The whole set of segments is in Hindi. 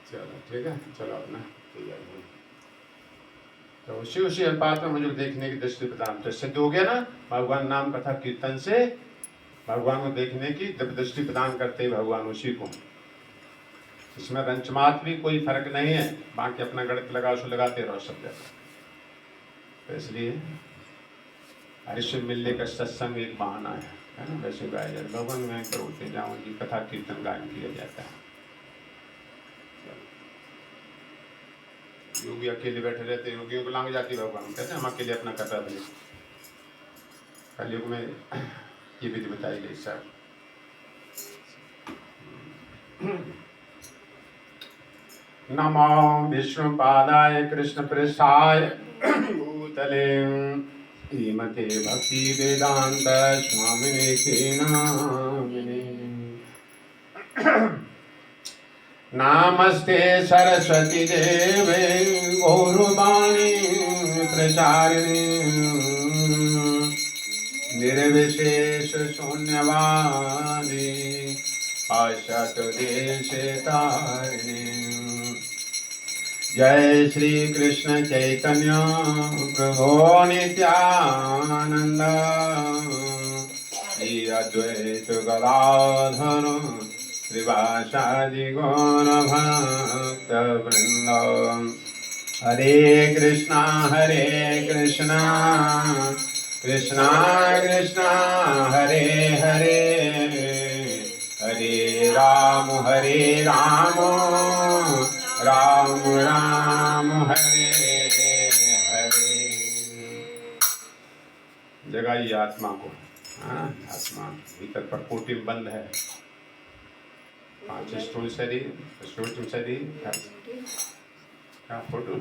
चलो ठीक है, चलो अपना ठीक है। तो उसी अनुपात में मुझे देखने की दृष्टि प्रदान, तो सिद्ध हो गया ना, भगवान नाम कथा कीर्तन से भगवान को देखने की दृष्टि प्रदान करते ही भगवान उसी को। इसमें रंचमात भी कोई फर्क नहीं है, बाकी अपना गणित लगाओ सो लगाते रहो सब जगह। तो इसलिए हरिश्व मिलने का सत्संग एक बहाना है ना। वैसे गाया जाए भगवान में करते जाओ की कथा कीर्तन गायन किया जाता है। योगी अकेले बैठे रहते, योगियों को लांग जाती भगवान, कहते हैं हम अकेले अपना कथा बने। कलयुग में ये विधि बताई गई सर। नमो विष्णुपादाय कृष्णपृष्ठाय भूतले श्रीमते भक्ति वेदांत स्वामिने नामिने। नमस्ते सरस्वती देवे गौरवाणी प्रचारिणे निर्विशेष शून्यवादी पाश्चात्य देश तारिणे। जय श्री कृष्ण चैतन्य प्रभो नित्यानंद श्री अद्वैत गदाधर श्रीवासादि गौर भक्त वृंद। हरे कृष्णा कृष्णा कृष्णा हरे हरे, हरे राम राम राम हरे हरे। जगाइए आत्मा को। आत्मा भीतर प्रकोटि में बंद है। 5 स्थूल शरीर, सूक्ष्म शरीर, क्या फोटो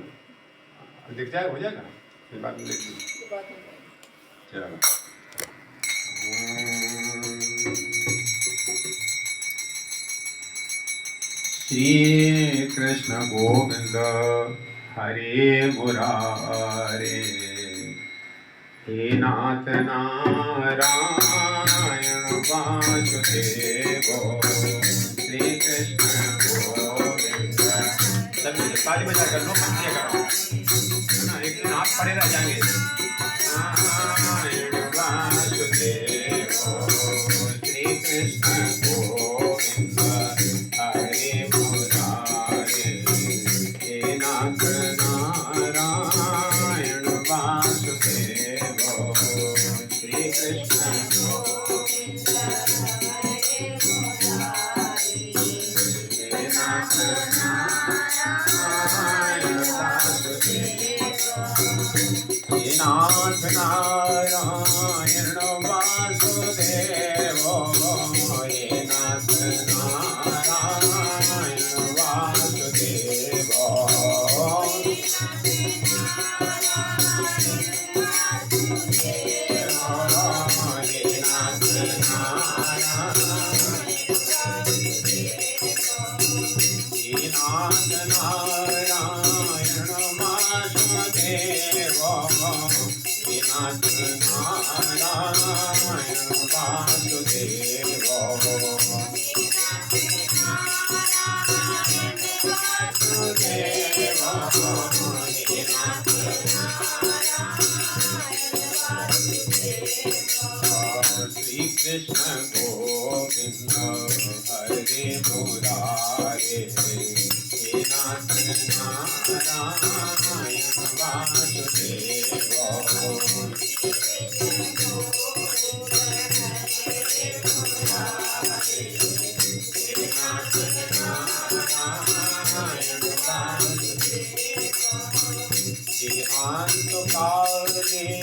दिख जाएगा, हो जाएगा फिर बाद में देख लीजिए। चलो श्री कृष्ण गोविंद हरे मुरारे, हे नाथ नारायण वासुदेव। श्री कृष्ण गोविंद, सब ताली बजा कर लो, मत किया करो ना, एक दिन आप पड़े रह जाएंगे। नारायण वासुदेव, श्री कृष्ण गोविंद हरे मुरारे, हे नाथ नारायण वासुदेव। श्री कृष्ण गोविंद हरे मुरारे, हे नाथ नारायण वासुदेव। हे नाथ नारायण वासुदेव, हे नाथ नारायण वासुदेव। श्री कृष्ण गोविंद हरे मुरारे, हे नाथ नारायण वासुदेव। देहांत काल में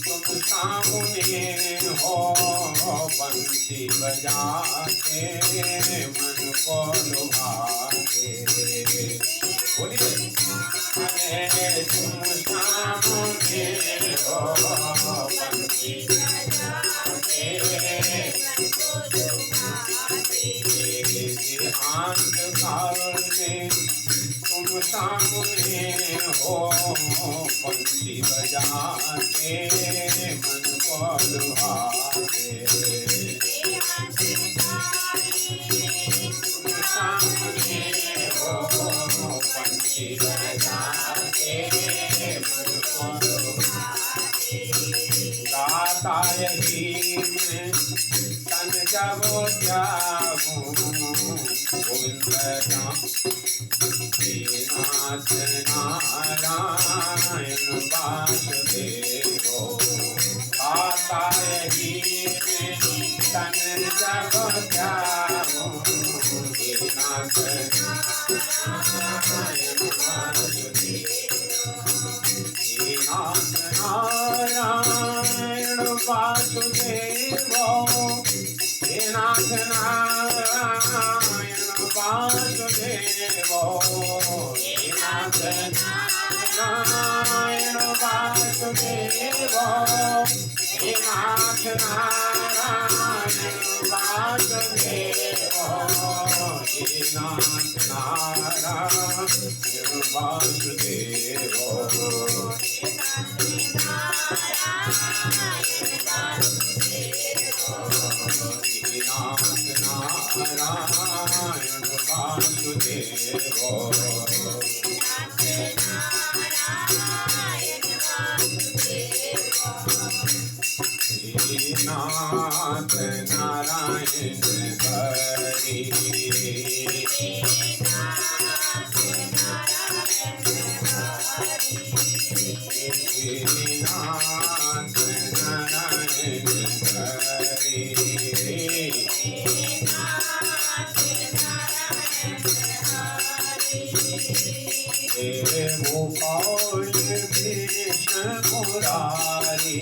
तुम सामने हो, बंसी बजाते मन को लुभाते। बोलिए तुम सामने हो, बंसी बजाते मन को लुभाते। देहांत काल में तुम सामने हो, बंसी बजाते मन को लुभाते। तुम सामने हो, मन को गाता यही मैं तन जब त्यागूं गोविंद नाम नाथ नारायण वासुदेव गाता यही मैं तन जब त्यागूं नाथ नारायण वासुदेव नाथ नारायण वासुदेव नाथ नारायण वासुदेव नाथ नारायण वासुदेव नाथ नारायण वासुदेव नाथ नारायण वासुदेव नाथ नारायण वासुदेव नाथ नारायण हरि नाथ नारायण हरि गोपाल कृष्ण मुरारी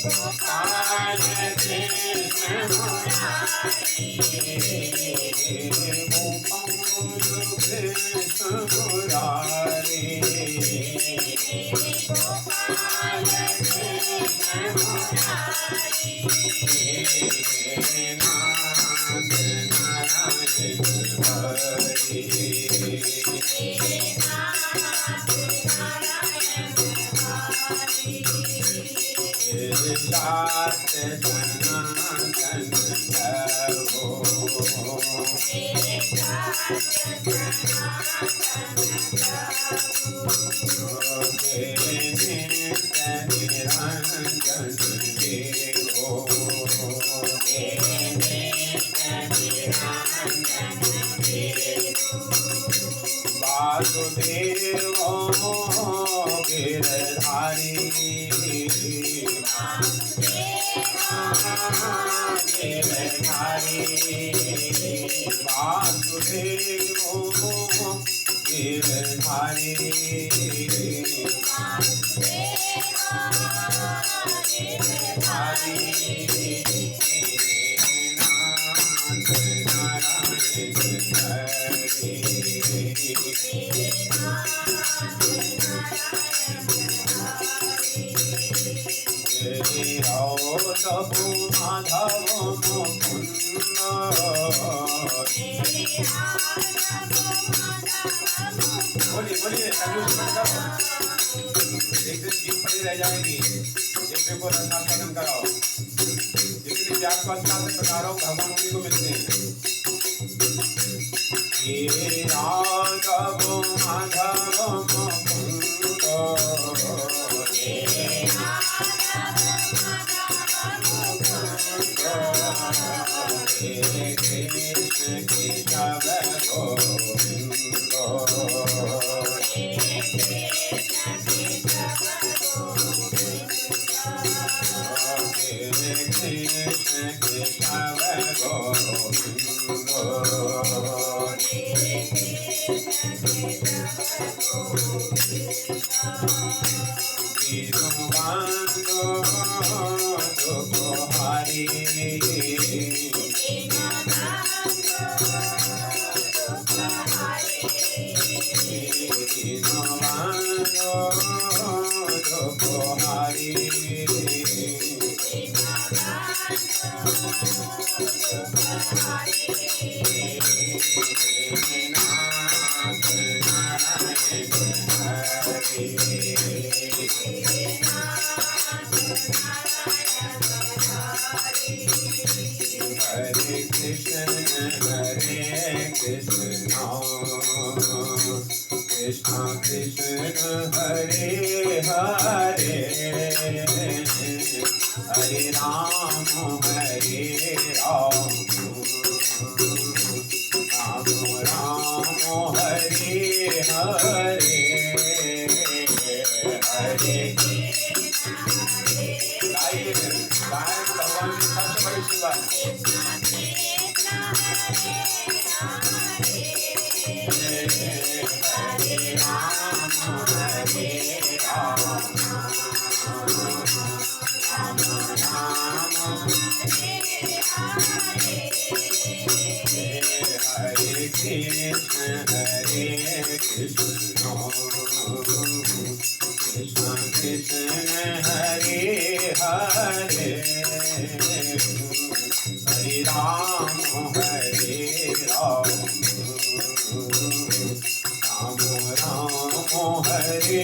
गोपाल कृष्ण मुरारी गोपाल कृष्ण मुरारी गोपाल कृष्ण मुरारी नाथ नारायण हरि दास सनातन प्रभो निरंजन देवो वासुदेव गिरधारी गिरधारी वासुदेव गिरधारी नाथ नारायण हरि सबु माधव मुकुंद बोलिए बोलिए एक दिन जीप पड़ी रह जाएगी जिसमें को रसास्वादन कराओ जितनी व्यास को अच्छा से प्रकारों भगवान उन्हीं को मिलते हैं राघव माधव मुकुंद कृष्ण केशव गोविंद कृष्ण केशव Hare Krishna कृष्ण कृष्ण हरे हरे हरे राम राम राम हरे हरे हरे गाइए भगवान की सबसे बड़ी सेवा हरे राम हरे राम राम राम हरे कृष्ण कृष्ण कृष्ण हरे हरे हरे राम राम राम हरे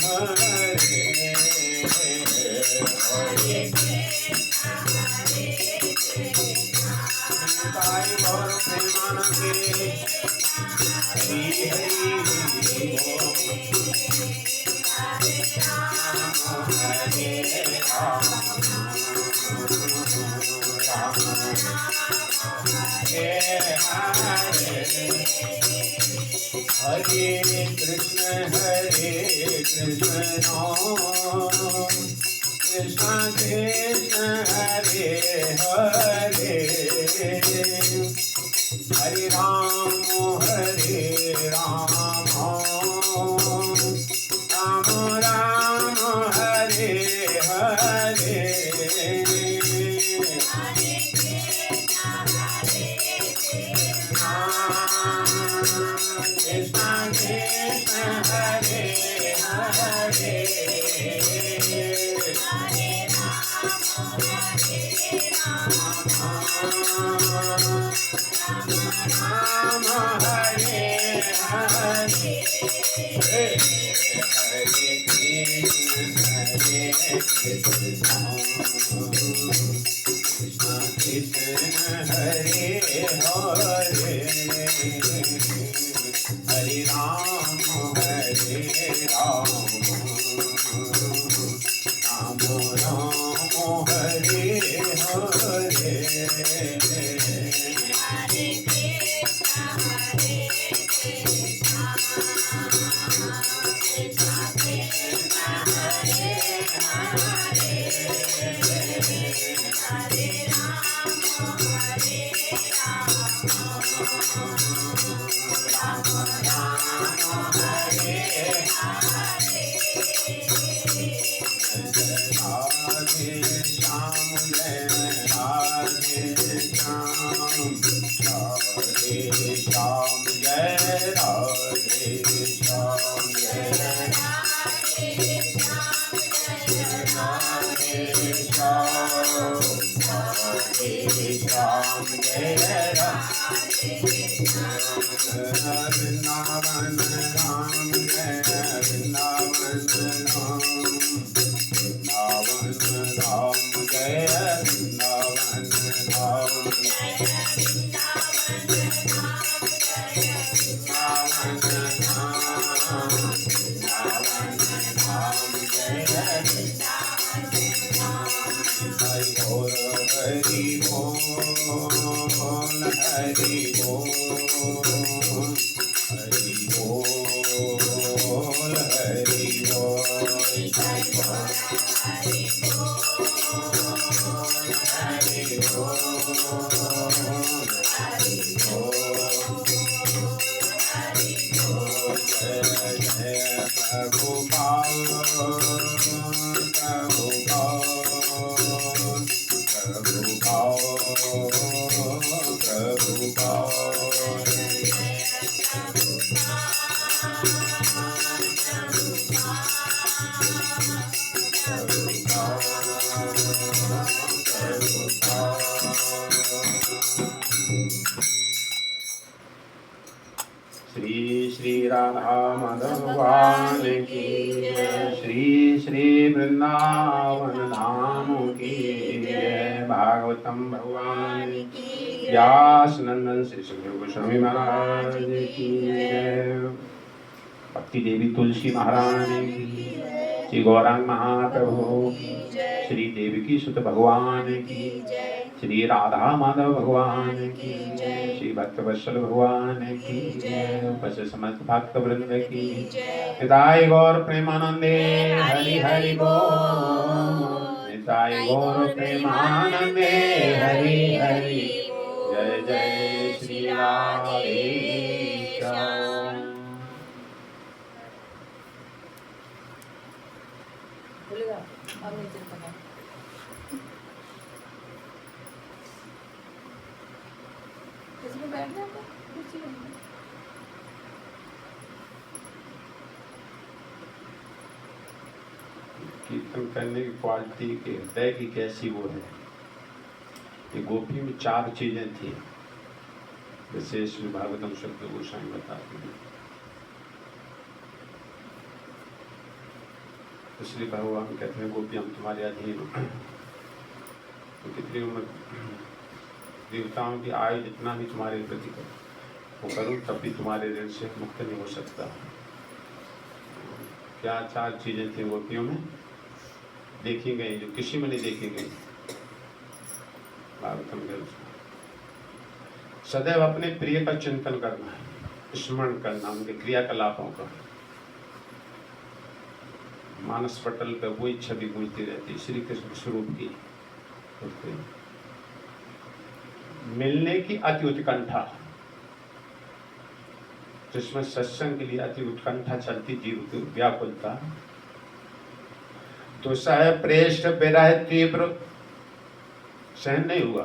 हरे हरे निताई गौर प्रेमानंदे हरि हरि हरे राम हरे हरे हरे कृष्ण कृष्ण कृष्ण हरे हरे हरे राम राम राम हरे हरे कृष्ण कृष्ण हरे हरे राम हरे हरे हरे कृष्ण कृष्ण हरे हरे हरे राम राम राम हरे हरे वृंदावन राम जय वृंदावन राम वृंदावन राम जय वृंदावन राम हरि बोल हरि बोल हरि बोल हरि बोल हरि बोल जय जय प्रभुपाल श्री श्री राधा माधव भगवान की जय। श्री श्री वृंदावन धाम की जय। भागवतम भगवान की व्यास नंदन श्री सुखदेव गोस्वामी महाराज की जय। भक्ति देवी तुलसी महारानी की, श्री गौरांग महाप्रभु की, श्री देवकी सुत भगवान की, श्री राधा माधव भगवान की, श्री भक्तवत्सल भगवान की, बस समस्त भक्त वृंद की, निताय गौर प्रेमानंदे हरि हरि बोल, निताय गौर प्रेमानंदे हरि हरि, जय जय श्री राधे श्याम। बोलेगा अब नहीं चल पाना। इसमें बैठ जाओ कुर्सी में। कीर्तन करने की क्वालिटी के हृदय की कैसी वो है। ये गोपी में 4 चीजें थी, विशेष भागवतम शुद्ध गोस्वामी बताते हैं। इसलिए भगवान कहते हैं गोपी हम तुम्हारे अधीन हो। तो कितनी उम्र देवताओं की आयु जितना भी तुम्हारे प्रति वो करूँ तब भी तुम्हारे ऋण से मुक्त नहीं हो सकता। क्या 4 चीजें थी गोपियों में, देखी गई जो किसी में नहीं देखी गई भागवतम के अनुसार। सदैव अपने प्रिय का चिंतन करना है, स्मरण करना उनके क्रियाकलापों का। मानस पटल पे वही छवि गूंजती रहती श्री कृष्ण स्वरूप की। मिलने की अति उत्कंठा, जिसमें सत्संग के लिए अति उत्कंठा चलती, जीव की व्याकुलता। तो सह प्रेष्ठ विरह तीव्र, सहन नहीं हुआ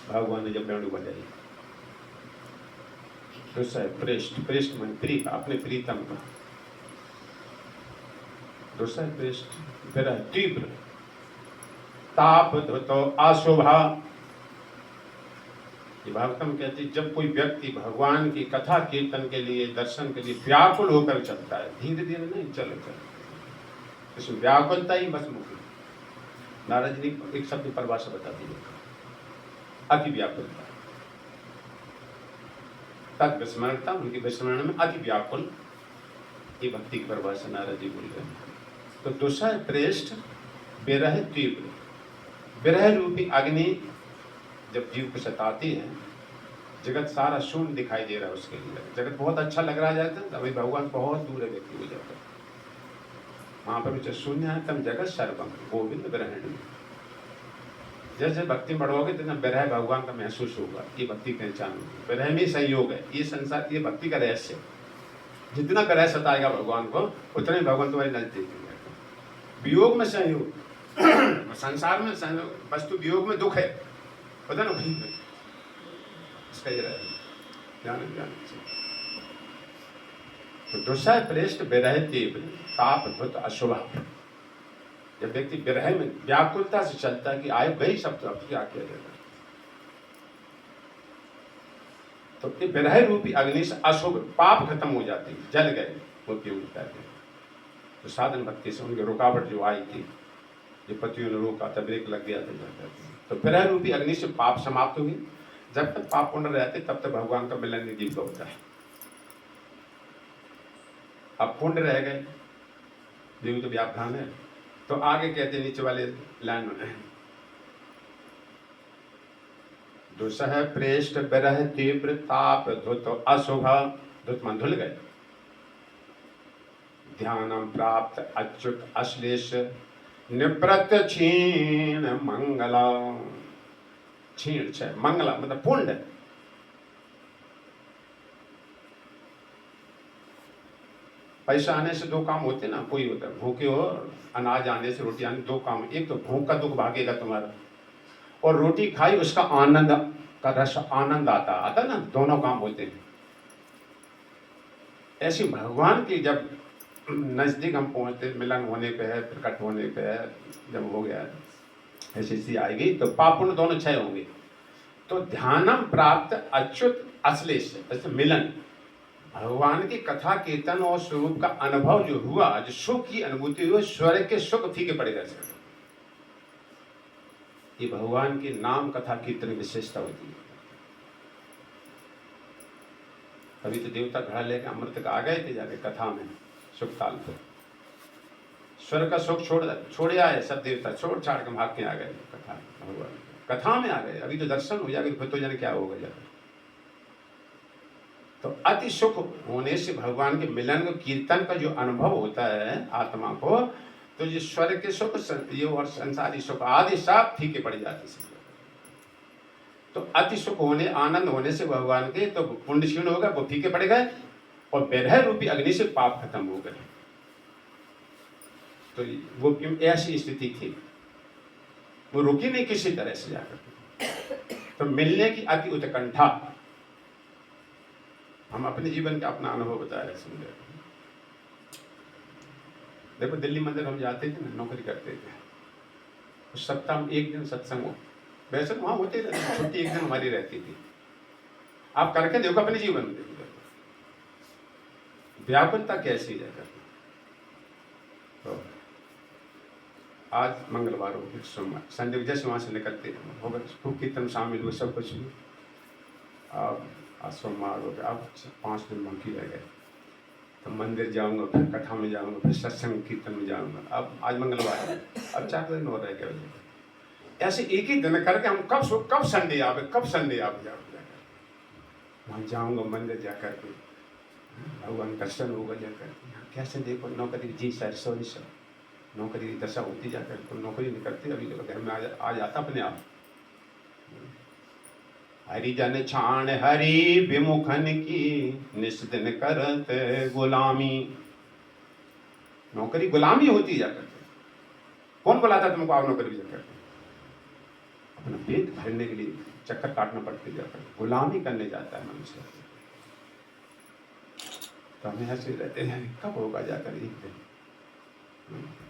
भगवान ने जब वेणु बजाई। तो सह प्रेष्ठ, प्रेष्ठ मन प्रीत, अपने प्रीतम का। तो सह प्रेष्ठ विरह तीव्र, ताप धुतो अशोभा। ये भागवतम कहती जब कोई व्यक्ति भगवान की कथा कीर्तन के लिए, दर्शन के लिए व्याकुल होकर चलता है, धीरे धीरे नहीं चलो चलो, इसमें व्याकुलता ही बस मुख्य। नारद जी ने एक शब्द परिभाषा बता दी, अति व्याकुलता। तद विस्मरणता, उनकी विस्मरण में अति व्याकुल, ये भक्ति की परिभाषा नारद जी बोल रहे हैं। तो दूसरा प्रेष्ठ विरह तीव्र, विरह रूपी अग्नि जब जीव को सताती है, जगत सारा शून्य दिखाई दे रहा है उसके लिए। जगत बहुत अच्छा लग रहा जाता है, अभी भगवान बहुत दूर है व्यक्ति हो जाता है। वहां पर जब शून्य है तब जगत सर्वम गोविंद विरहिणी। जैसे भक्ति बढ़ोगे तो विरह भगवान का महसूस होगा। ये भक्ति की पहचान होगी, विरह में संयोग है। ये संसार, ये भक्ति का रहस्य। जितना विरह सताएगा भगवान को, उतना ही भगवान तुम्हारे नजदीक है। वियोग में संयोग, संसार में संयोग, वस्तु वियोग में दुख है, पता ना भाई इसका ये ध्यान। तो दूसरा प्रेष्ठ विरह तीव्र, ताप धुत अशुभ। जब व्यक्ति विरह में व्याकुलता से चलता है कि आयु गई सब, तो अब क्या किया जाएगा। तो ये विरह रूपी अग्नि से अशुभ पाप खत्म हो जाती, जल गए वो उपयोगिता के। तो साधन भक्ति से उनकी रुकावट जो आई थी, जो पतियों ने रोका था, ब्रेक लग गया था, तो विरह रूपी अग्नि से पाप समाप्त हुई। जब तक पाप पुण्य रहते तब तक भगवान का मिलन नहीं जीव का होता है। अब पुण्य रह गए, जीव तो व्याख्यान है। तो आगे कहते नीचे वाले लाइन में, दुसह प्रेष्ठ विरह तीव्र ताप धुत अशुभ। धुत मन धुल गए। ध्यानम प्राप्त अच्युत अश्लेष निवृत्त क्षीण मंगला। क्षीण छे मंगला मतलब पुण्य। पैसा आने से 2 काम होते ना, कोई होता है भूखे हो, अनाज आने से रोटी आने, 2 काम। एक तो भूख का दुख भागेगा तुम्हारा, और रोटी खाई उसका आनंद का रस, आनंद आता ना, दोनों काम होते हैं। ऐसे भगवान की जब नजदीक हम पहुंचते, मिलन होने पे है, प्रकट होने पे है, जब हो गया ऐसी स्थिति आएगी तो पाप पुण्य दोनों क्षय होंगे। तो ध्यानम प्राप्त अच्युत अश्लेष, जैसे मिलन, भगवान की कथा कीर्तन और स्वरूप का अनुभव जो हुआ, जो सुख की अनुभूति हुई, स्वर्ग के सुख फीके पड़े रह सकते। ये भगवान की नाम कथा कीर्तन विशेषता होती है। अभी तो देवता घड़ा लेके अमृत का आ गए थे जाके कथा में सुखताल पर। स्वर्ग का सुख छोड़े आए सब देवता, छोड़ छाड़ के भाग के आ गए कथा भगवान कथा में आ गए। अभी तो दर्शन हो जाएगा, फिर तो जाने क्या होगा जाकर। तो अति सुख होने से भगवान के मिलन का कीर्तन का जो अनुभव होता है आत्मा को, तो ये स्वर्ग के सुख ये और संसारी सुख आदि सब फीके पड़ जाते हैं। तो अति सुख होने आनंद होने से भगवान के तो पुण्य क्षीण हो गए, वो फीके पड़ गए, और विरह रूपी अग्नि से पाप खत्म हो गए। तो वो ऐसी स्थिति थी, वो रुकी नहीं किसी तरह से जाकर। तो मिलने की अति उत्कंठा, हम अपने जीवन का अपना अनुभव बता रहे समझे। देखो दिल्ली मंदिर हम जाते थे ना, नौकरी करते थे, उस सप्ताह में एक दिन सत्संग हो, वैसे वहां होते रहते, छुट्टी एक दिन हमारी रहती थी। आप करके देखो अपने जीवन में, व्याकुलता कैसी है। तो आज मंगलवार हो गया, सोमवार संडे जैसे वहां से निकलते होगा, खूब कीर्तन शामिल हुए, सब कुछ हुआ। अब आज सोमवार हो गया, अब 5 दिन बाकी रह गए। तो मंदिर जाऊंगा, फिर कथा में जाऊंगा, फिर सत्संग कीर्तन में जाऊंगा। अब आज मंगलवार है, अब 4 दिन और रह गए। ऐसे एक ही दिन करके हम कब संडे आवे जाकर वहां जाऊंगा, मंदिर जाकर के भगवान दर्शन होगा जाकर। कैसे देखो नौकरी जी सर सॉरी सर, नौकरी की दशा होती जाकर, तो नौकरी नहीं करती, अभी घर में आ जाता अपने आप। हरिजन छाण हरि विमुखन की निस्दिन करत गुलामी। नौकरी गुलामी होती जाकर। कौन बुलाता तुमको आओ नौकरी जाकर? अपना पेट भरने के लिए चक्कर काटना पड़ते जाकर, गुलामी करने जाता है मनुष्य। तो हमें ऐसे रहते हैं, कब होगा जाकर एक दिन,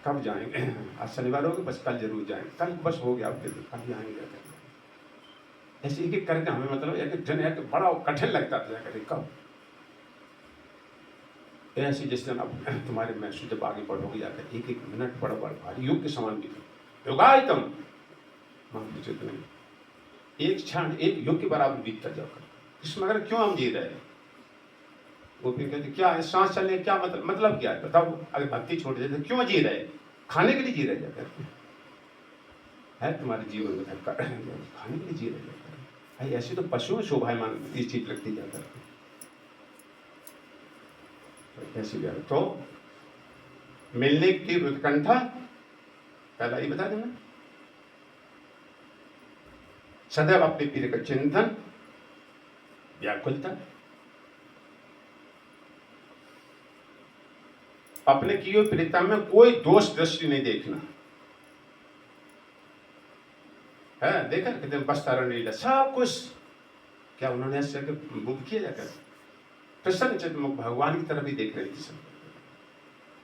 कब जाएंगे? आज शनिवार होगा, बस कल जरूर जाएंगे, कल बस हो गया, अब कल जाएंगे जाकर। ऐसे एक एक करके हमें मतलब एक जन है बड़ा कठिन लगता था जाकर, कब ऐसे जिस दिन अब तुम्हारे महसूस जब आगे बढ़ोगे जाकर, एक एक मिनट बड़ा भारी युग के समान भी योगायतम नहीं, एक क्षण एक युग के बराबर बीतता जाकर। इसमें अगर क्यों हम जी रहे हैं? वो फिर कहते क्या है, सांस चलने क्या मतलब क्या है बताओ? अगर भक्ति छोड़ देते क्यों जी रहे? खाने के लिए जी रहे जाकर है तुम्हारे जीवन में, खाने के लिए जी रहे जाकर भाई। ऐसी तो पशु शोभायमान ये चीज लगती जाकर। ऐसी तो मिलने की उत्कंठा, पहला ही बता देना, सदैव अपने प्रिय का चिंतन, व्याकुलता, अपने किए हुए प्रीतम में कोई दोष दृष्टि नहीं देखना है। देखा कहते बस्तारण लीला सब कुछ क्या उन्होंने ऐसे बुक किया जाकर प्रसन्न चित्त भगवान की तरफ ही देख रही थी। सब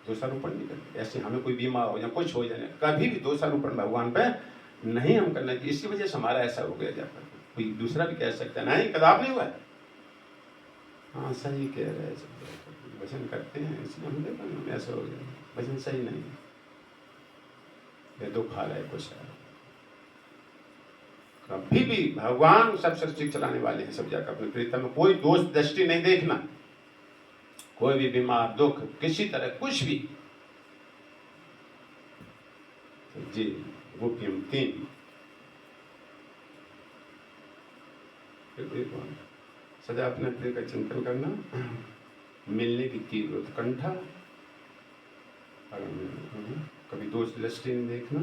दोषारोपण नहीं करते। ऐसे हमें कोई बीमार हो या कुछ हो जाए, कभी भी दोषारोपण भगवान पे नहीं हम करना चाहिए। इसी वजह से हमारा ऐसा हो गया जाकर। कोई दूसरा भी कह सकता है नहीं कदाप नहीं हुआ है, हाँ सही कह रहे हैं, भजन करते हैं इसलिए हम ऐसा हो गया, भजन सही नहीं है, दुख आ रहा है कुछ है। कभी भी भगवान सब सृष्टि चलाने वाले हैं, सब जाकर अपने प्रीतम में कोई दोष दृष्टि नहीं देखना। कोई भी बीमार दुख किसी तरह कुछ भी जी गोपियम 3 सदा अपने प्रिय का चिंतन करना, मिलने की तीव्र उत्कंठा, कभी दोष दृष्टि नहीं देखना।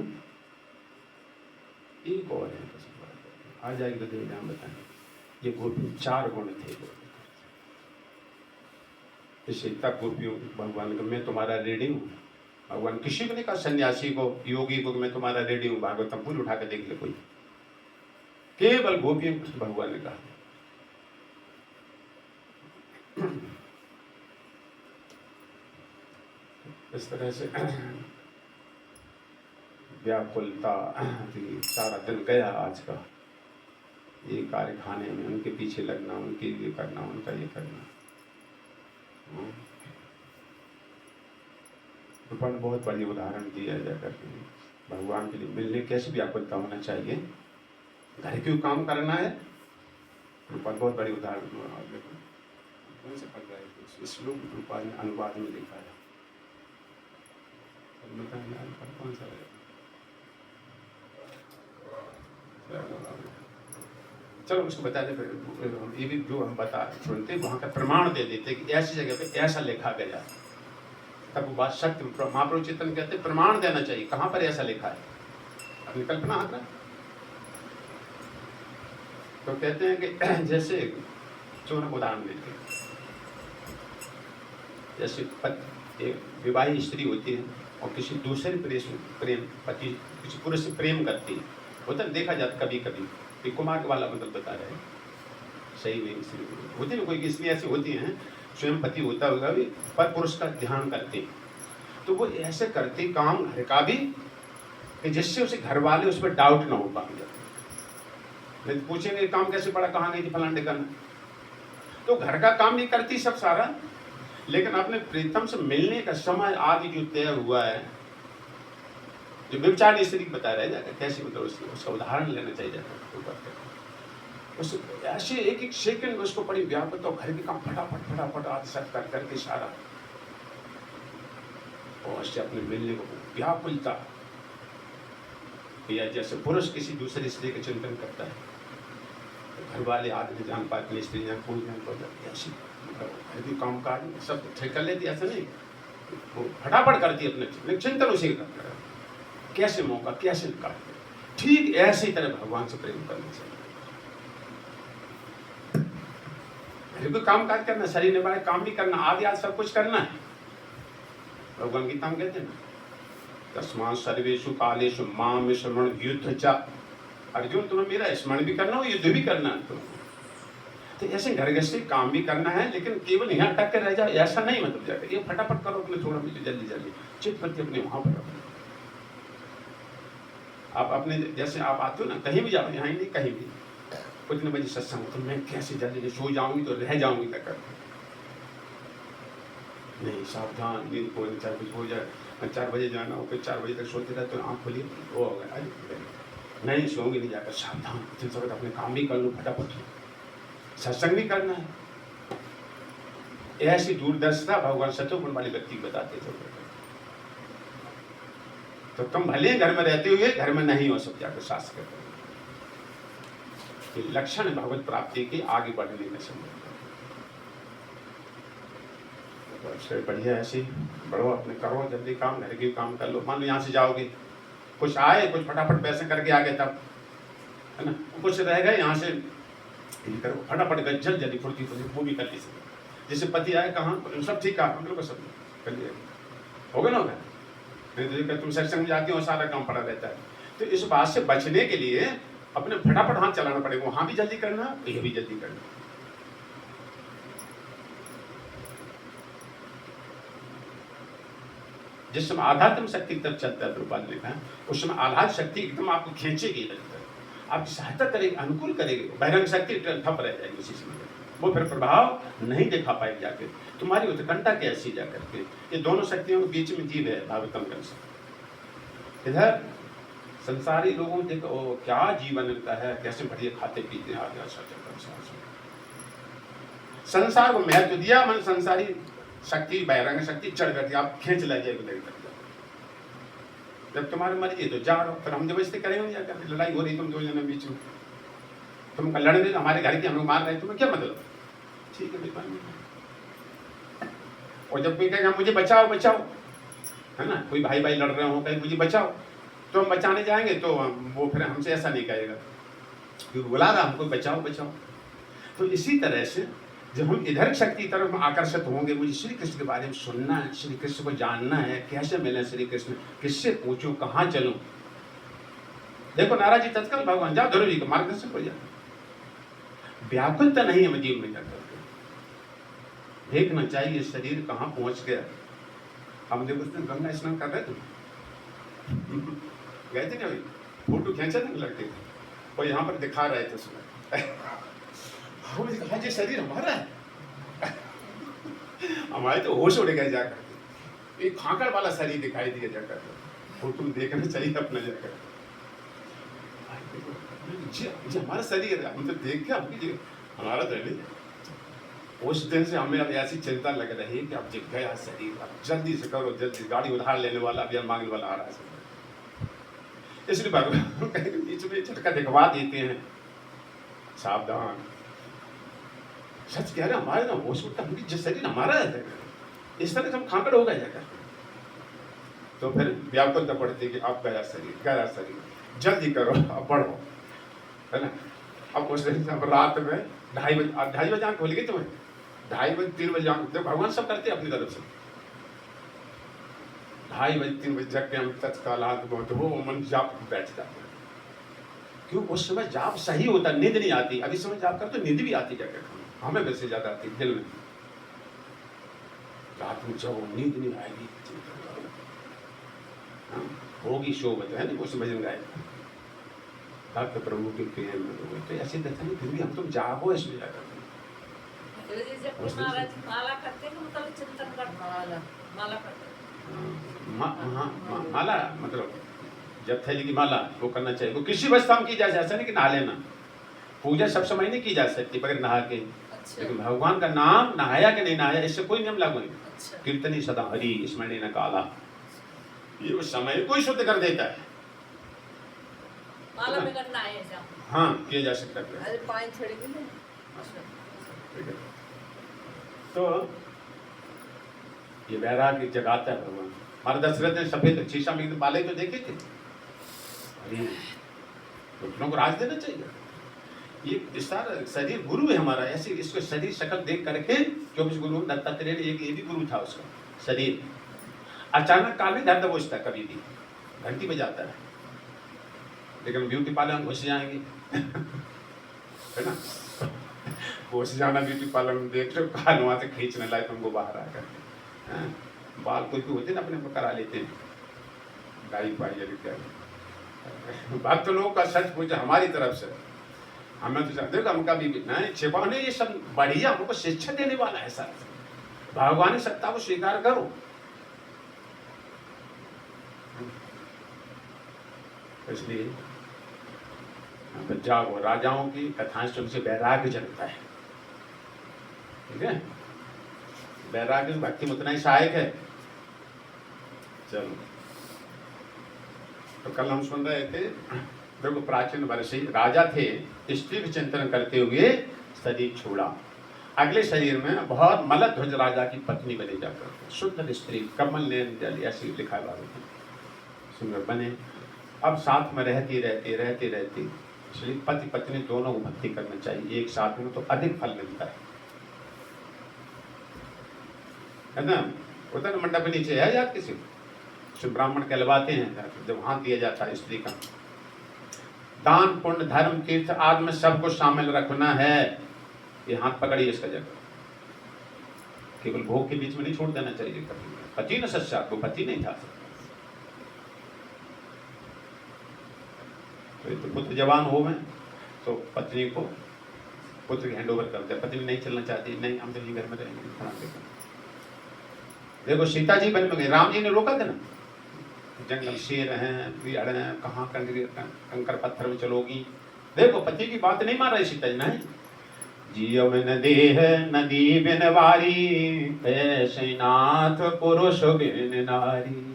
एक और है आ जाएगी तो दिन हम बताएंगे। ये गोपी 4 गुण थे। इसे तक गोपियों भगवान का मैं तुम्हारा रेडी हूँ। भगवान किसी को नहीं कहा, सन्यासी को योगी को मैं तुम्हारा रेडी हूँ, भागवतम पूरी उठा के देख ले कोई, केवल गोपियों को भगवान ने कहा। इस तरह से व्याकुलता थी, सारा दिन गया आज का ये कार्य खाने में, उनके पीछे लगना, उनके लिए करना, उनका ये करना। रूपण बहुत बड़ी उदाहरण दिया जाकर भगवान के लिए मिलने कैसे व्याकुलता होना चाहिए, घर क्यों काम करना है। रूपण बहुत बड़ी उदाहरण। कौन से पढ़ रहे थे? इस श्लोक रूपाल ने अनुवाद में लिखा है, कौन सा है? चलो उसको बता दे, फिर ये भी जो हम बता सुनते वहाँ का प्रमाण दे देते कि ऐसी जगह पे ऐसा लिखा गया, तब वो बात सत्य। महाप्रभु चेतन कहते प्रमाण देना चाहिए, कहाँ पर ऐसा लिखा है, अपनी कल्पना आना। तो कहते हैं कि जैसे जो उदाहरण देते हैं, जैसे एक विवाहित स्त्री होती है और किसी दूसरे प्रेम पति किसी पुरुष से प्रेम करती है, होता है देखा जाता कभी कभी, एक कुमार वाला मतलब बता रहे हैं, सही नहीं स्त्री होती है, कोई स्त्री ऐसी होती हैं स्वयं पति होता होगा भी पर पुरुष का ध्यान करते हैं, तो वो ऐसे करते काम घर का भी कि जिससे उसे घर वाले उस पर डाउट ना हो पाए। नहीं तो पूछेंगे काम कैसे पड़ा, कहाँ गई थी फलाने करना, तो घर का काम भी करती सब सारा, लेकिन अपने प्रीतम से मिलने का समय आदि जो तय हुआ है, जो व्यभिचार स्त्री बता रहे जाकर कैसे, मतलब उसका उदाहरण लेना चाहिए जाकर उस ऐसे एक एक सेकंड में उसको बड़ी व्यापक, और घर के काम फटाफट फटाफट आदि सब कर करके सारा, और उससे अपने मिलने को व्याकुलता, या जैसे पुरुष किसी दूसरे स्त्री का चिंतन करता है, तो घर वाले आदमी जान पाते स्त्री जान कोई जान पाते, ऐसी घर भी काम काज सब ठीक कर लेती, ऐसा नहीं, वो फटाफट करती है अपने चिंतन उसी का करता है, कैसे मौका कैसे निकाल, ठीक ऐसे ही तरह भगवान से प्रेम करना चाहिए। घर भी काम काज करना, शरीर निभाए काम भी करना, आदि आदि सब कुछ करना है। भगवान गीता में कहते हैं ना, तस्मात् सर्वेषु कालेषु माम स्मरण युद्ध च, अर्जुन तुम्हें मेरा स्मरण भी करना हो, युद्ध भी करना है तुमको। तो ऐसे घर गृहस्थी काम भी करना है, लेकिन केवल यहाँ अटक के रह जाओ ऐसा नहीं, मतलब जाकर ये फटाफट करो अपने, थोड़ा मिले जल्दी जल्दी चित करके अपने वहाँ पर आप अपने जैसे आप आते हो ना, कहीं भी जाओ, यहाँ ही नहीं कहीं भी, कितने बजे सत्संग, तो मैं कैसे जल्दी सो जाऊंगी तो रह जाऊंगी तक नहीं, सावधान, नींद को 4 बजे हो जाए, 4 बजे जाना हो, फिर 4 बजे तक सोते रहे तो आँख खोलिए वो हो गया, नहीं सोऊंगी नहीं, जाकर सावधान इतने समय अपने काम भी कर लो फटाफट, सत्संग भी करना है। ऐसी दूरदर्शिता भगवान सतोगुण वाले व्यक्ति बताते थे। तो तुम भले घर में रहते हुए घर में नहीं हो, सब जाकर शास्त्र करते, लक्षण भगवत प्राप्ति के आगे बढ़ने में संभव। बढ़िया ऐसे बढ़ो, अपने करो जल्दी काम, घर के काम कर लो। मान लो यहाँ से जाओगे, कुछ आए, कुछ फटाफट पैसे करके आ गए तब, है ना, कुछ रह गए, यहाँ से करो फटाफट गए, जल्दी फुर्ती वो भी कर ली। जैसे पति आए कहाँ, सब ठीक कहा, मतलब सब कर लिया, हो गया ना, होगा नहीं तो तुम सत्संग में जाती हो सारा काम पड़ा रहता है। तो इस बात से बचने के लिए अपने फटाफट हाथ चलाना पड़ेगा, वहां भी जल्दी करना, ये भी जल्दी करना। जिस समय आध्यात्म शक्ति तक चलता है, प्रभुपाद ने कहा, उस समय आध्यात्म शक्ति एकदम आपको खींचेगी, आपकी सहायता करेगी, अनुकूल करेगी, बहिरंग शक्ति ठप रह जाएगी उसी समय, वो फिर प्रभाव नहीं दिखा पाएगी जाके, तुम्हारी उत्कंठा कैसी जाकर के। ये दोनों शक्तियों के बीच में जीव है भागवतम ग्रंथ। इधर संसारी लोगों देखो क्या जीवन मिलता है, कैसे बढ़िया खाते पीते हैं, संसार को महत्व दिया, मन संसारी शक्ति बहिरंग शक्ति चढ़ करती, आप खींच ला जाए। जब तुम्हारी मर्जी तो जा रहो, फिर हम जबरदस्ती करेंगे जाकर, लड़ाई हो रही तुम 2 जनों बीच में, तुम लड़ने हमारे घर के हम लोग मार रहे, तुम्हें क्या मतलब, ठीक है। और जब कोई कहेगा मुझे बचाओ बचाओ, है ना, कोई भाई भाई लड़ रहे हो, कहीं मुझे बचाओ, तो हम बचाने जाएंगे तो वो फिर हमसे ऐसा नहीं कहेगा, क्योंकि बुला रहा हमको बचाओ बचाओ। तो इसी तरह से जब हम इधर शक्ति तरफ आकर्षित होंगे, मुझे श्री कृष्ण के बारे में सुनना है, श्री कृष्ण को जानना है, कैसे मिले श्री कृष्ण, किससे पूछूं, कहाँ चलूं। देखो नाराज जी तत्काल भगवान जाओ ध्रुव जी का मार्गदर्शन हो जाए, व्याकुलता नहीं है जीव में जाकर, देखना चाहिए शरीर कहाँ पहुंच गया। हम देखो उसने गंगा स्नान कर रहे थे, गए थे क्या, फोटो खींचा थे लड़के थे, और यहाँ पर दिखा रहे थे उसमें जी शरीर हमारा है हमारे तो होश उड़ गए जाकर, एक खाकड़ वाला शरीर दिखाई दिया जाकर, फोटो देखना चाहिए अपना जाकर, जी हमारा शरीर है, हम तो देख के हमारा तो नहीं, उस दिन से हमें अब ऐसी चिंता लग रही है कि अब जिग गया शरीर, अब जल्दी से करो, जल्दी, गाड़ी उधार लेने वाला अभी मांगने वाला आ रहा है। इसलिए भगवान कहीं बीच में झटका दिखवा देते हैं, सावधान। सच कह रहे हमारे ना होश उठता, जिस शरीर हमारा है इस तरह से हम खाकड़ हो गए जाकर, तो फिर व्याकुलता पड़ती कि अब गया शरीर, जल्दी करो, अब बढ़ो, है ना। अब उस दिन अब रात में 2:30 बजे आंख खुल गई तुम्हें, 2:30 बजे 3 बजे आंख, देखो भगवान सब करते हैं अपनी तरफ से। 2:30 बजे 3 बजे जग के हम तत्काल हाथ बहुत हो मन जाप बैठ जाते हैं, क्यों उस समय जाप सही होता, नींद नहीं आती। अभी समय जाप कर तो नींद भी आती, क्या कहते हैं हमें वैसे ज्यादा आती दिल में। रात में जब नींद नहीं आएगी, होगी शोभत, है ना, उस भजन गाए भक्त प्रभु के प्रेम में लोग, तो ऐसे दर्शन फिर भी हम तुम जागो इसमें जाकर। माला करते हैं, मतलब चिंतन करते, माला करते माला मतलब जब थैली की माला वो करना चाहिए, वो किसी अवस्था में की जा, ऐसा नहीं कि नहा लेना। पूजा सब समय नहीं की जा सकती बगैर नहा के। अच्छा। लेकिन भगवान का नाम नहाया कि नहीं नहाया इससे कोई नियम लागू नहीं। अच्छा। कीर्तनी सदा हरि स्मरणे न काला, ये उस समय कोई शुद्ध कर देता है। माला में करना है ऐसा। हाँ, किया जा सकता है। अरे पानी छिड़की ना। ठीक है, तो ये वैराग्य जगाता है भगवान। हमारे दशरथ ने सफेद शीशा में बाले तो देखे थे, अरे घुटनों को राज देना चाहिए। ये सारा शरीर गुरु है हमारा, ऐसे इसको शरीर शक्ल देख करके, क्योंकि गुरु दत्तात्रेय ये भी गुरु था उसका शरीर। अचानक काल में दर्द बोझता कभी भी, घंटी बजाता है, लेकिन ब्यूटी पार्लर में घुस जाएंगे है ना, घुस जाना ब्यूटी पार्लर में, देख लो काल वहां से खींचने लाए तुमको बाहर आकर। बाल कोई भी होते ना अपने करा लेते हैं, गाई पाई क्या भक्त लोगों का सच पूछा हमारी तरफ से, हमें तो देखो हम कभी नहीं छिपा नहीं, ये सब बढ़िया हमको शिक्षा देने वाला है सर। भगवान की सत्ता को स्वीकार करो। इसलिए जागो, राजाओं की कथाएं सुन से वैराग्य जगता है, ठीक है। वैराग्य भक्ति में उतना ही सहायक है। चलो, तो कल हम सुन रहे थे, देखो प्राचीन वर्षी राजा थे, स्त्री का चिंतन करते हुए शरीर छोड़ा, अगले शरीर में बहुत मलध्वज राजा की पत्नी बने जाकर, सुंदर स्त्री, कमल नयन जल, ऐसी लिखा हुआ सुंदर बने। अब साथ में रहती इसलिए पति पत्नी दोनों को भक्ति करना चाहिए एक साथ में, तो अधिक फल मिलता है ना। होता ना मंडप के नीचे है याद किसी को, ब्राह्मण कहलवाते हैं, जब हाथ दिया जाता है स्त्री का, दान पुण्य धर्म तीर्थ आदि में सबको शामिल रखना है। ये हाथ पकड़िए इसका जगह, केवल भोग के बीच में नहीं छोड़ देना चाहिए कभी। पति न सच्चा, को पति नहीं था, तो पुत्र जवान हो में तो पत्नी को पुत्र की हैंड ओवर कर दिया। पत्नी नहीं चलना चाहती, नहीं हम तो यही घर में रहेंगे। देखो सीता जी बन में गई, राम जी ने रोका था ना, जंगल शेर हैं, बिहाड़ हैं, कहाँ कंकर पत्थर में चलोगी। देखो पति की बात नहीं मान रही सीता जी, नहीं जियो में देह नदी बिन वारी, ऐसे नाथ पुरुष बिन नारी।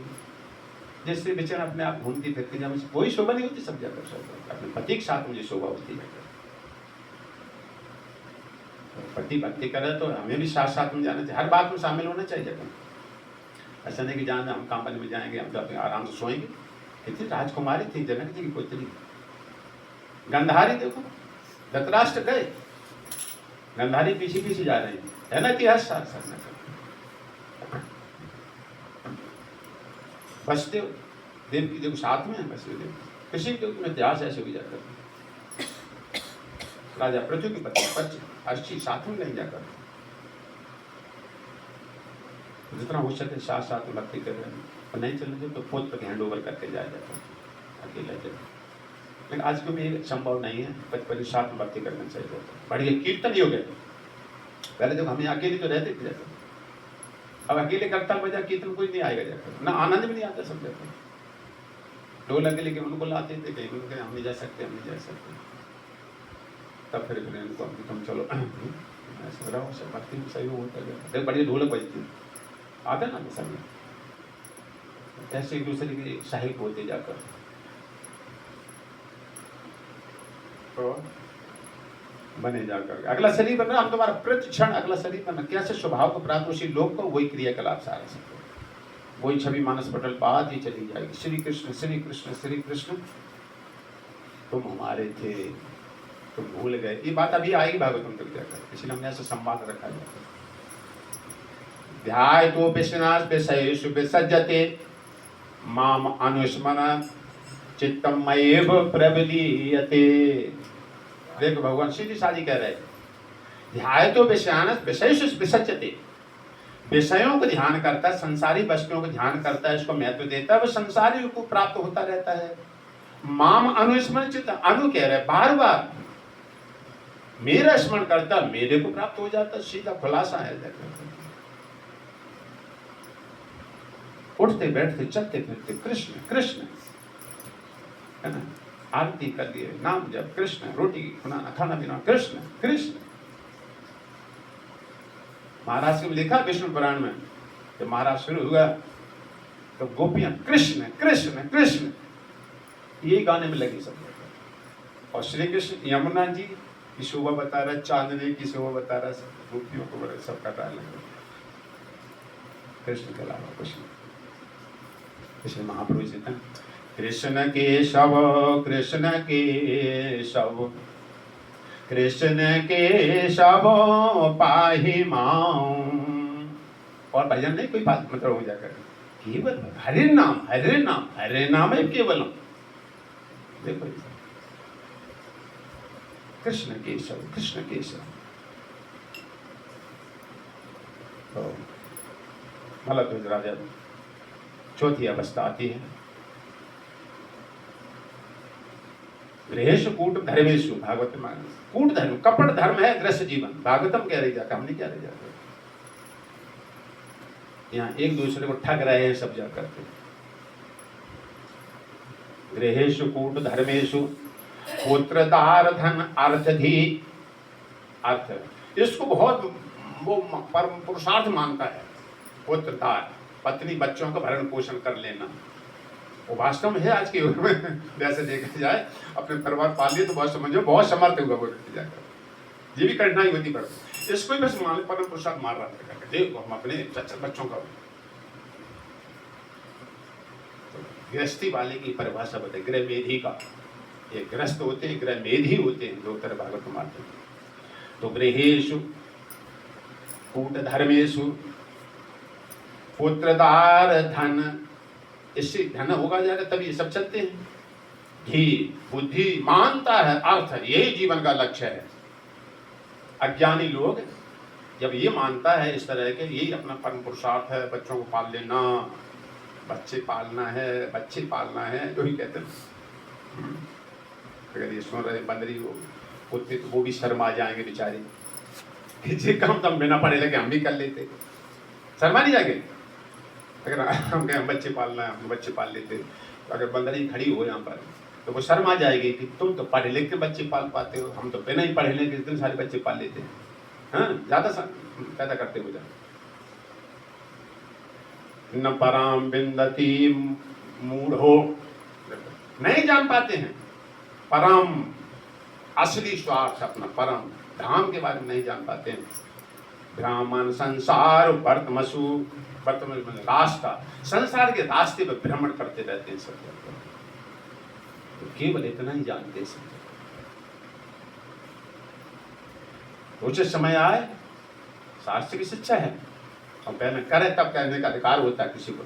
जिससे बेचारा अपने आप घूमती फिरती, जब मुझे कोई शोभा नहीं होती, सब जगह शोभा अपने पति के साथ मुझे शोभा होती है। तो पति भक्ति करे तो हमें भी साथ साथ में जाना चाहिए, हर बात में शामिल होना चाहिए अपन। ऐसा नहीं कि जाना हम कंपनी में जाएंगे, हम तो अपने आराम से सोएंगे। कितनी राजकुमारी थी जनक जी की पुत्री गंधारी, देखो धृतराष्ट्र गए, गंधारी पीछे पीछे जा रहे हैं, है ना कि हर साथ साथ न बसते देव की, देखो साथ में है बसते देव, किसी के में इतिहास ऐसे भी जाकर राजा पृथ्वी की पत्नी अर्ची साथ में नहीं जाकर, जितना हो सके साथ साथ में भक्ति कर रहे हैं, और नहीं चलने से तो पुत्र के हैंड ओवर करके जाया जाता है अकेला जाए। लेकिन आज के भी संभव नहीं है, बचपन के साथ में भक्ति करना चाहिए। बढ़िया कीर्तन योग है, पहले देखो हम यहाँ अकेले तो रहते थे जाकर, अब अकेले करता बजा कीर्तन कोई नहीं आएगा जाकर, ना आनंद भी नहीं आता सब जाकर। ढोल अकेले के उनको लाते थे, कहीं उनको हम नहीं जा सकते, हम नहीं जा सकते। तब फिर इनको तुम चलो ऐसे रहो सब भक्ति में सही होता है, बड़ी ढोलक बजती आता ना सब में, ऐसे एक दूसरे की सहायक होते जाकर। तो बने जाकर अगला शरीर बनना, हम तुम्हारा प्रति क्षण अगला शरीर बनना, कैसे स्वभाव को प्राप्त उसी लोक को, वही क्रियाकलाप सारा सब, वही छवि मानस पटल बात ही चली जाएगी। श्री कृष्ण श्री कृष्ण श्री कृष्ण, तुम हमारे थे, तुम भूल गए, ये बात अभी आएगी भागवतम तक जाकर, इसलिए हमने ऐसा संवाद रखा जाता है। ध्याय तो विश्वनाश विषयेषु विसज्जते माम अनुस्मरण चित्तम मयेव प्रबलीयते। देखो भगवान श्री शादी कह रहे हैं, ध्याय तो विषयानस विषयेषु विसज्जते, विषयों को ध्यान करता है, संसारी वस्तुओं को ध्यान करता है, इसको महत्व देता है, वो संसारी को प्राप्त होता रहता है। माम अनुस्मरण चित्त, अनु कह रहे बार बार मेरा स्मरण करता, मेरे को प्राप्त हो जाता, सीधा खुलासा है। उठते बैठते चलते फिरते कृष्ण कृष्ण, है ना, आरती कर लिए, नाम जब कृष्ण, रोटी बनाना खाना पीना कृष्ण कृष्ण। महाराज को लिखा विष्णु पुराण में, जब महाराज शुरू हुआ तो गोपियां कृष्ण कृष्ण कृष्ण ये गाने में लगी सब। और श्री कृष्ण यमुना जी की शोभा बता रहा, चांदनी की शोभा बता रहा, गोपियों को बड़े सब कर रहा है, कृष्ण के अलावा कुछ नहीं। इसलिए महाप्रभु जी था कृष्ण केशव कृष्ण केशव कृष्ण केशव पाहि मां। और भजन नहीं कोई बात मतलब हो जाकर, केवल हरे नाम हरे नाम हरे नाम है केवलम। देखो कृष्ण केशव तो मतलब राजा चौथी अवस्था आती है, गृहेषु कूट धर्मेषु, भागवत में कूट धर्म कपट धर्म है गृहस्थ जीवन, भागवतम कह रही जाकर, हम नहीं कह रहे जाकर। यहाँ एक दूसरे को ठग रहे हैं सब जाकर के। गृहेषु कूट धर्मेषु पुत्रदार धन अर्थधी, अर्थ इसको बहुत वो परम पुरुषार्थ मानता है। पुत्रदार पत्नी बच्चों का भरण पोषण कर लेना, वो वास्तव में है आज के युग में। वैसे देखा जाए अपने परिवार पाल लिए तो बहुत समझो बहुत समर्थ हुआ वो जाकर, ये भी कठिनाई होती पर इसको ही बस मान परम पुरुषार्थ मार रहा था, देखो हम अपने बच्चों का। गृहस्थी वाले की परिभाषा बताए, गृह मेधी का, ये ग्रस्त होते हैं गृह मेधी होते हैं, दो तरह भागवत में आते हैं। तो गृहेषु कूट धर्मेषु पुत्रदार धन, इससे धन होगा जाएगा तभी ये सब चलते हैं। धी बुद्धि मानता है अर्थ, यही जीवन का लक्ष्य है। अज्ञानी लोग जब ये मानता है इस तरह के, यही अपना परम पुरुषार्थ है, बच्चों को पाल लेना, बच्चे पालना है तो ही कहते हैं। अगर ये सुन रहे बंदरी होते तो वो भी शर्मा जाएंगे बेचारे, ये काम तो हम बिना पढ़े लिखे हम भी कर लेते, शर्मा नहीं जाएंगे। अगर हम कहें बच्चे पालना है, हम बच्चे पाल लेते, तो अगर बंदरी खड़ी हो यहाँ पर तो वो शर्मा जाएगी कि तुम तो पढ़े लिख के बच्चे पाल पाते हो, हम तो बिना ही पढ़े लिखे इतने सारे बच्चे पाल लेते हैं, हाँ ज्यादा पैदा करते हो जाए। न पराम बिंदती मूढ़ो, नहीं जान पाते हैं परम असली स्वार्थ, अपना परम धाम के बारे में नहीं जान पाते हैं। ब्राह्मण संसार वर्तमसु, रास्ता संसार के रास्ते पर भ्रमण करते रहते हैं सब, तो केवल इतना ही जानते हैं। उचित समय आए, शास्त्र की शिक्षा है, और पहले करे तब कहने का अधिकार होता है किसी को।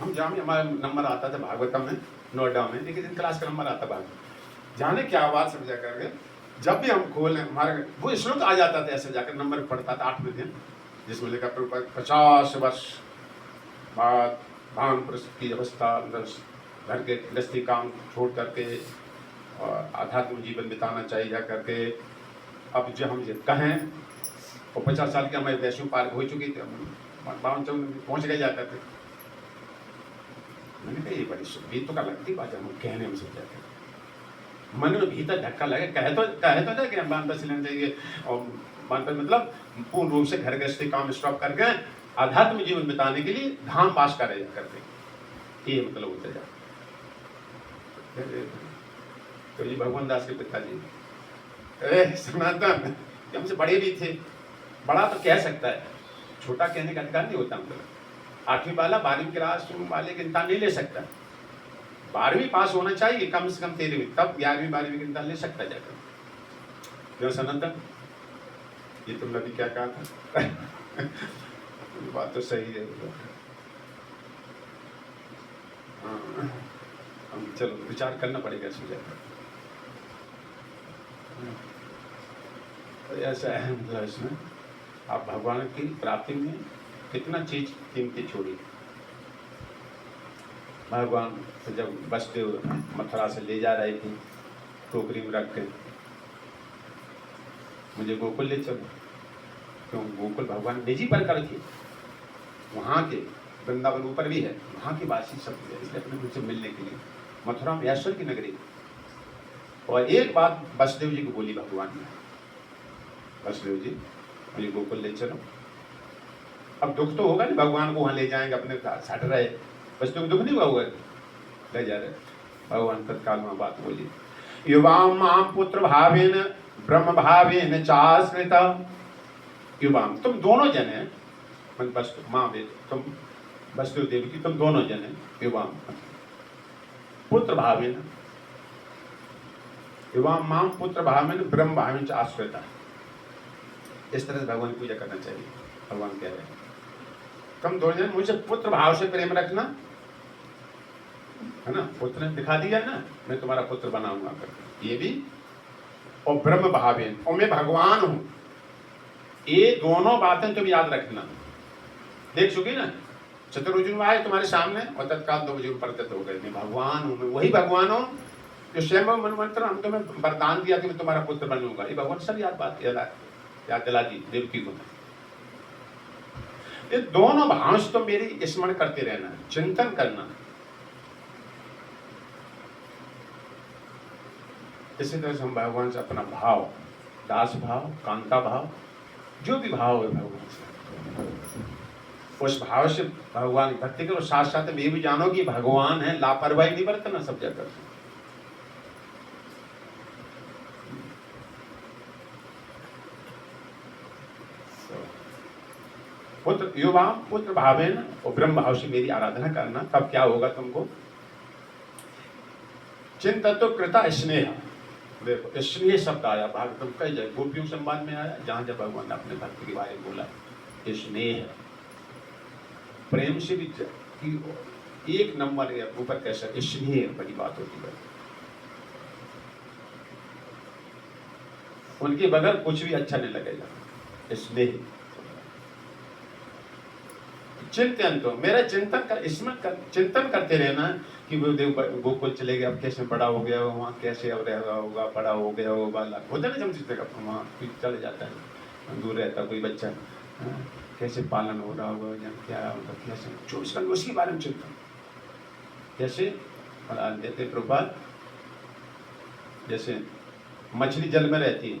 हम जहाँ भी हमारा नंबर आता था भागवतम में नोएडा में, एक दिन क्लास का नंबर आता भागवत, जाने क्या आवाज समझा करके जब भी हम खोलें हमारे वो श्लोक आ जाता था, ऐसे जाकर नंबर पढ़ता था 8वें दिन, जिसमें लिखा 50 वर्ष बाद भान की अवस्था, घर के गृहस्थी काम छोड़ करके और आध्यात्मिक जीवन बिताना चाहिए जा करके। अब जो हम ये कहें वो 50 साल के हमारे वैश्यू पार हो चुकी थी, 52 पहुँच गए जाकर थे। मैंने कहा ये बड़ी सुबीतों का लगती बात है, हम कहने में समझा मन में भीतर धक्का लगे, कहे तो ना कि हम वानप्रस्थ लेना चाहिए, और वानप्रस्थ मतलब पूर्ण रूप से घर गृहस्थी काम स्टॉप करके आध्यात्म जीवन बिताने के लिए धाम वास कार्य करते, ये मतलब होता जाता। तो ये भगवान दास के पिताजी सनातन हमसे बड़े भी थे, बड़ा तो कह सकता है, छोटा कहने का अधिकार नहीं होता मतलब। 8वीं वाला 12वीं क्लास वाले का इंसान नहीं ले सकता, 12वीं पास होना चाहिए कम से कम 13वीं, तब 11वीं 12वीं का इंसान ले सकता जाकर। जो सनातन ये तुमने अभी क्या कहा था बात तो सही है। हाँ, हम चलो विचार करना पड़ेगा इस विषय पर। ऐसा है मतलब इसमें आप भगवान की प्राप्ति में कितना चीज कीमती छोड़ी। भगवान तो जब वसुदेव मथुरा से ले जा रहे थे टोकरी में रख के, मुझे गोकुल ले चलो, क्यों गोकुल भगवान निजी बनकर थे, वहाँ के वृंदावन ऊपर भी है, वहाँ की वासी सब है, इसलिए अपने मुझसे मिलने के लिए मथुरा में ऐश्वर्य की नगरी। और एक बात वसुदेव जी को बोली भगवान ने, वसुदेव जी मुझे गोकुल ले चलो। अब दुख तो होगा नहीं, भगवान को वहाँ ले जाएंगे, अपने हट रहे, वसुदेव को दुख नहीं हुआ होगा, ले जा रहे। भगवान तत्काल वहाँ बात बोली, युवाम माम पुत्र भावेन ब्रह्म भावेन चाश्रिता। युवाम तुम दोनों जने, माँ तुम वसुदेव देवी की तुम दोनों जने, युवाम पुत्र भावेन, युवाम माम पुत्र भावेन ब्रह्म भावेन चाश्रिता। इस तरह से भगवान की पूजा करना चाहिए। भगवान कह रहे हैं तुम दोनों जन मुझे पुत्र भाव से प्रेम रखना, है ना, पुत्र ने दिखा दिया ना, मैं तुम्हारा पुत्र बनाऊंगा करके, ये भी। और ब्रह्म भावेन, और मैं भगवान हूं, ये दोनों बातें तुम याद रखना। देख चुकी ना, चतुर्भुज आए तुम्हारे सामने और तत्काल 2 बजे प्रकट हो गए, मैं भगवान हूं, मैं वही भगवान हूं जो स्वयं मनमंत्र हम तुम्हें वरदान दिया कि मैं तुम्हारा पुत्र बनूंगा। ये भगवान सब याद दिला दी देवकी को। ये दोनों भाव से तो मेरी स्मरण करते रहना, चिंतन करना। इसी तरह से हम भगवान से अपना भाव, दास भाव, कांता भाव, जो भी भाव है भगवान से, उस भाव से भगवान की भक्ति करो। साथ साथ ये भी जानो कि भगवान है, लापरवाही नहीं बरतना सब जगह। पुत्र युवा पुत्र भावेन, और ब्रह्म भाव से मेरी आराधना करना, तब क्या होगा तुमको। चिंता तो कृता स्नेह, देखो स्नेह शब्द आया भागवतम कई जगह, गोपियों संवाद में आया, जहां जब भगवान ने अपने भक्त के बारे में बोला स्नेह, प्रेम से भी कि एक नंबर ऊपर कैसा स्नेह बड़ी बात होती है। उनके बगैर कुछ भी अच्छा नहीं लगेगा, स्नेह। चिंतन, तो मेरा चिंतन कर, स्मरण चिंतन करते रहना कि वो देव गोकुल चले गए, अब कैसे बड़ा हो गया, वहाँ कैसे अब रह रहा होगा, बड़ा हो गया होगा, होता ना जब चिंतन करता वहाँ चले जाता है, दूर रहता कोई बच्चा, कैसे पालन हो रहा होगा या क्या होगा, कैसे 24 घंटे उसके बारे में चिंतन। जैसे देते प्रभुपाद, जैसे मछली जल में रहती है,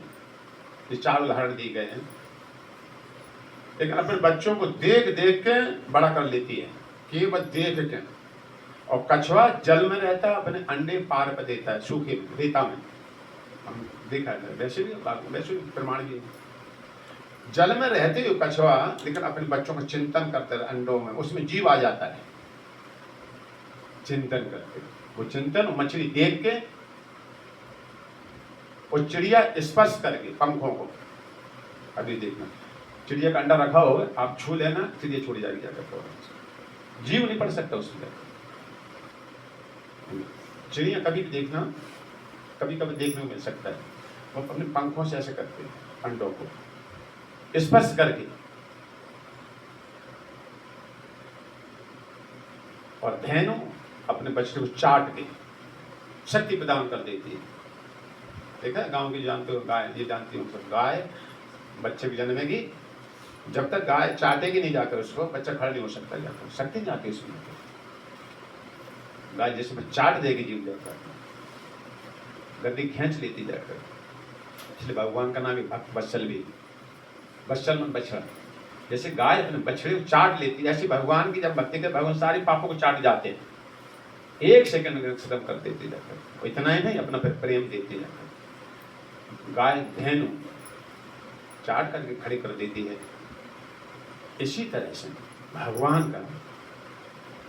ये 4 उदाहरण दिए गए हैं, लेकिन अपने बच्चों को देख देख के बड़ा कर लेती है, केवल देख के। और कछुआ जल में रहता है, अपने अंडे पार पर देता है, सूखे रेता में, हम देखा है, वैसे भी प्रमाण भी। जल में रहते हुए कछुआ लेकिन अपने बच्चों का चिंतन करते हैं, अंडों में उसमें जीव आ जाता है, चिंतन करते। वो चिंतन मछली देख के, और चिड़िया स्पर्श करके पंखों को, अभी देखना चिड़िया का अंडा रखा होगा, आप छू लेना, चिड़िया छोड़ी जाएगी जाकर, जीव नहीं पड़ सकता उसमें। चिड़िया कभी भी देखना, कभी कभी देखने को मिल सकता है, वो अपने पंखों से ऐसे करते हैं, अंडों को स्पर्श करके, और धेनु अपने बच्चे को चाट के शक्ति प्रदान कर देती है। देखा गांव की जानते हो, गाय ये जानती हूँ सब, गाय बच्चे भी जन्मेगी, जब तक गाय चाटेगी नहीं जाकर उसको, बच्चा खड़ा नहीं हो सकता, जाकर शक्ति नहीं आती उसमें। गाय जैसे चाट देगी जीव जाकर, गद्दी खींच लेती जाकर। इसलिए भगवान का नाम है भक्त वत्सल भी। वत्सल मन बछड़ा, जैसे गाय अपने बछड़े को चाट लेती है, ऐसी भगवान की जब भक्ति के भगवान सारे पापों को चाट जाते हैं, एक सेकंड में खत्म कर देते जाकर। इतना ही नहीं, अपना फिर प्रेम देते जाकर। गाय धेनु चाट करके खड़ी कर देती है। इसी तरह से भगवान का